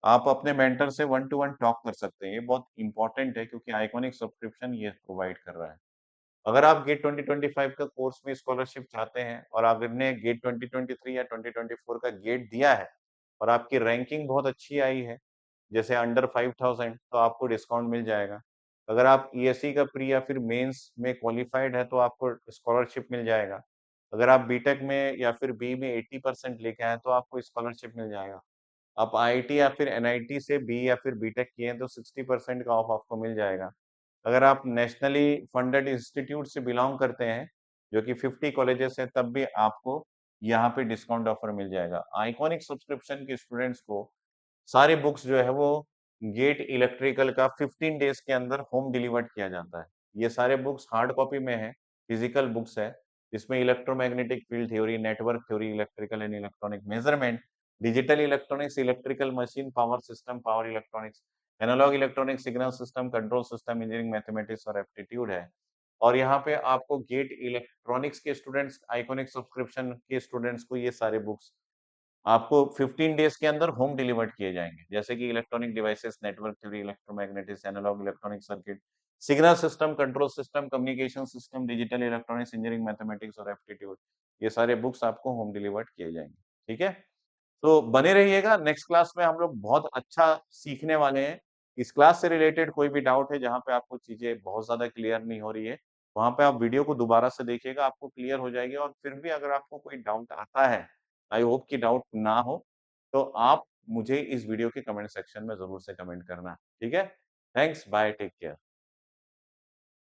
आप अपने मेंटर से 1 टू 1 टॉक कर सकते हैं। ये बहुत इम्पोर्टेंट है क्योंकि आइकॉनिक सब्सक्रिप्शन ये प्रोवाइड कर रहा है। अगर आप गेट 2025 का कोर्स में स्कॉलरशिप चाहते हैं और आपने गेट 2023 या 2024 का गेट दिया है और आपकी रैंकिंग बहुत अच्छी आई है, जैसे अंडर 5000 तो आपको डिस्काउंट मिल जाएगा। अगर आप ईएसई का प्री या फिर मेंस में क्वालिफाइड है तो आपको स्कॉलरशिप मिल जाएगा। अगर आप बीटेक में या फिर बी में 80% लेके आए तो आपको स्कॉलरशिप मिल जाएगा। आप आईआईटी या फिर एनआईटी से बी या फिर बीटेक किए हैं तो 60% का ऑफ आपको मिल जाएगा। अगर आप नेशनली फंडेड इंस्टीट्यूट से बिलॉन्ग करते हैं, जो कि 50 कॉलेजेस हैं, तब भी आपको यहाँ पे डिस्काउंट ऑफर मिल जाएगा। आइकॉनिक सब्सक्रिप्शन के स्टूडेंट्स को सारी बुक्स जो है वो गेट इलेक्ट्रिकल का 15 डेज़ के अंदर होम डिलीवर्ड किया जाता है। ये सारे बुक्स हार्ड कॉपी में हैं, फिजिकल बुक्स है। इसमें electromagnetic field theory, network theory, electrical and electronic measurement, digital electronics, electrical machine, power system, power electronics, analog electronic signal system, control system, engineering mathematics और एप्टीट्यूड है। और यहाँ पे आपको गेट इलेक्ट्रॉनिक्स के स्टूडेंट्स, आइकॉनिक सब्सक्रिप्शन के students को ये सारे बुक्स आपको 15 डेज़ के अंदर होम डिलीवर्ड किए जाएँगे। जैसे कि electronic devices, network theory, electromagnetics, analog electronic circuit, signal system, control system, communication system, digital electronics, engineering mathematics और एप्टीट्यूड। ये सारे बुक्स आपको होम डिलीवर्ड किए जाएँगे। ठीक है? तो बने रहिएगा, नेक्स्ट क्लास में हम लोग बहुत अच्छा सीखने वाले हैं। इस क्लास से रिलेटेड कोई भी डाउट है जहाँ पे आपको चीज़ें बहुत ज़्यादा क्लियर नहीं हो रही है, वहाँ पे आप वीडियो को दोबारा से देखिएगा, आपको क्लियर हो जाएगी और फिर भी अगर आपको कोई डाउट आता है, आई होप कि डाउट ना हो, तो आप मुझे इस वीडियो के कमेंट सेक्शन में ज़रूर से कमेंट करना। ठीक है? Thanks, bye, take care.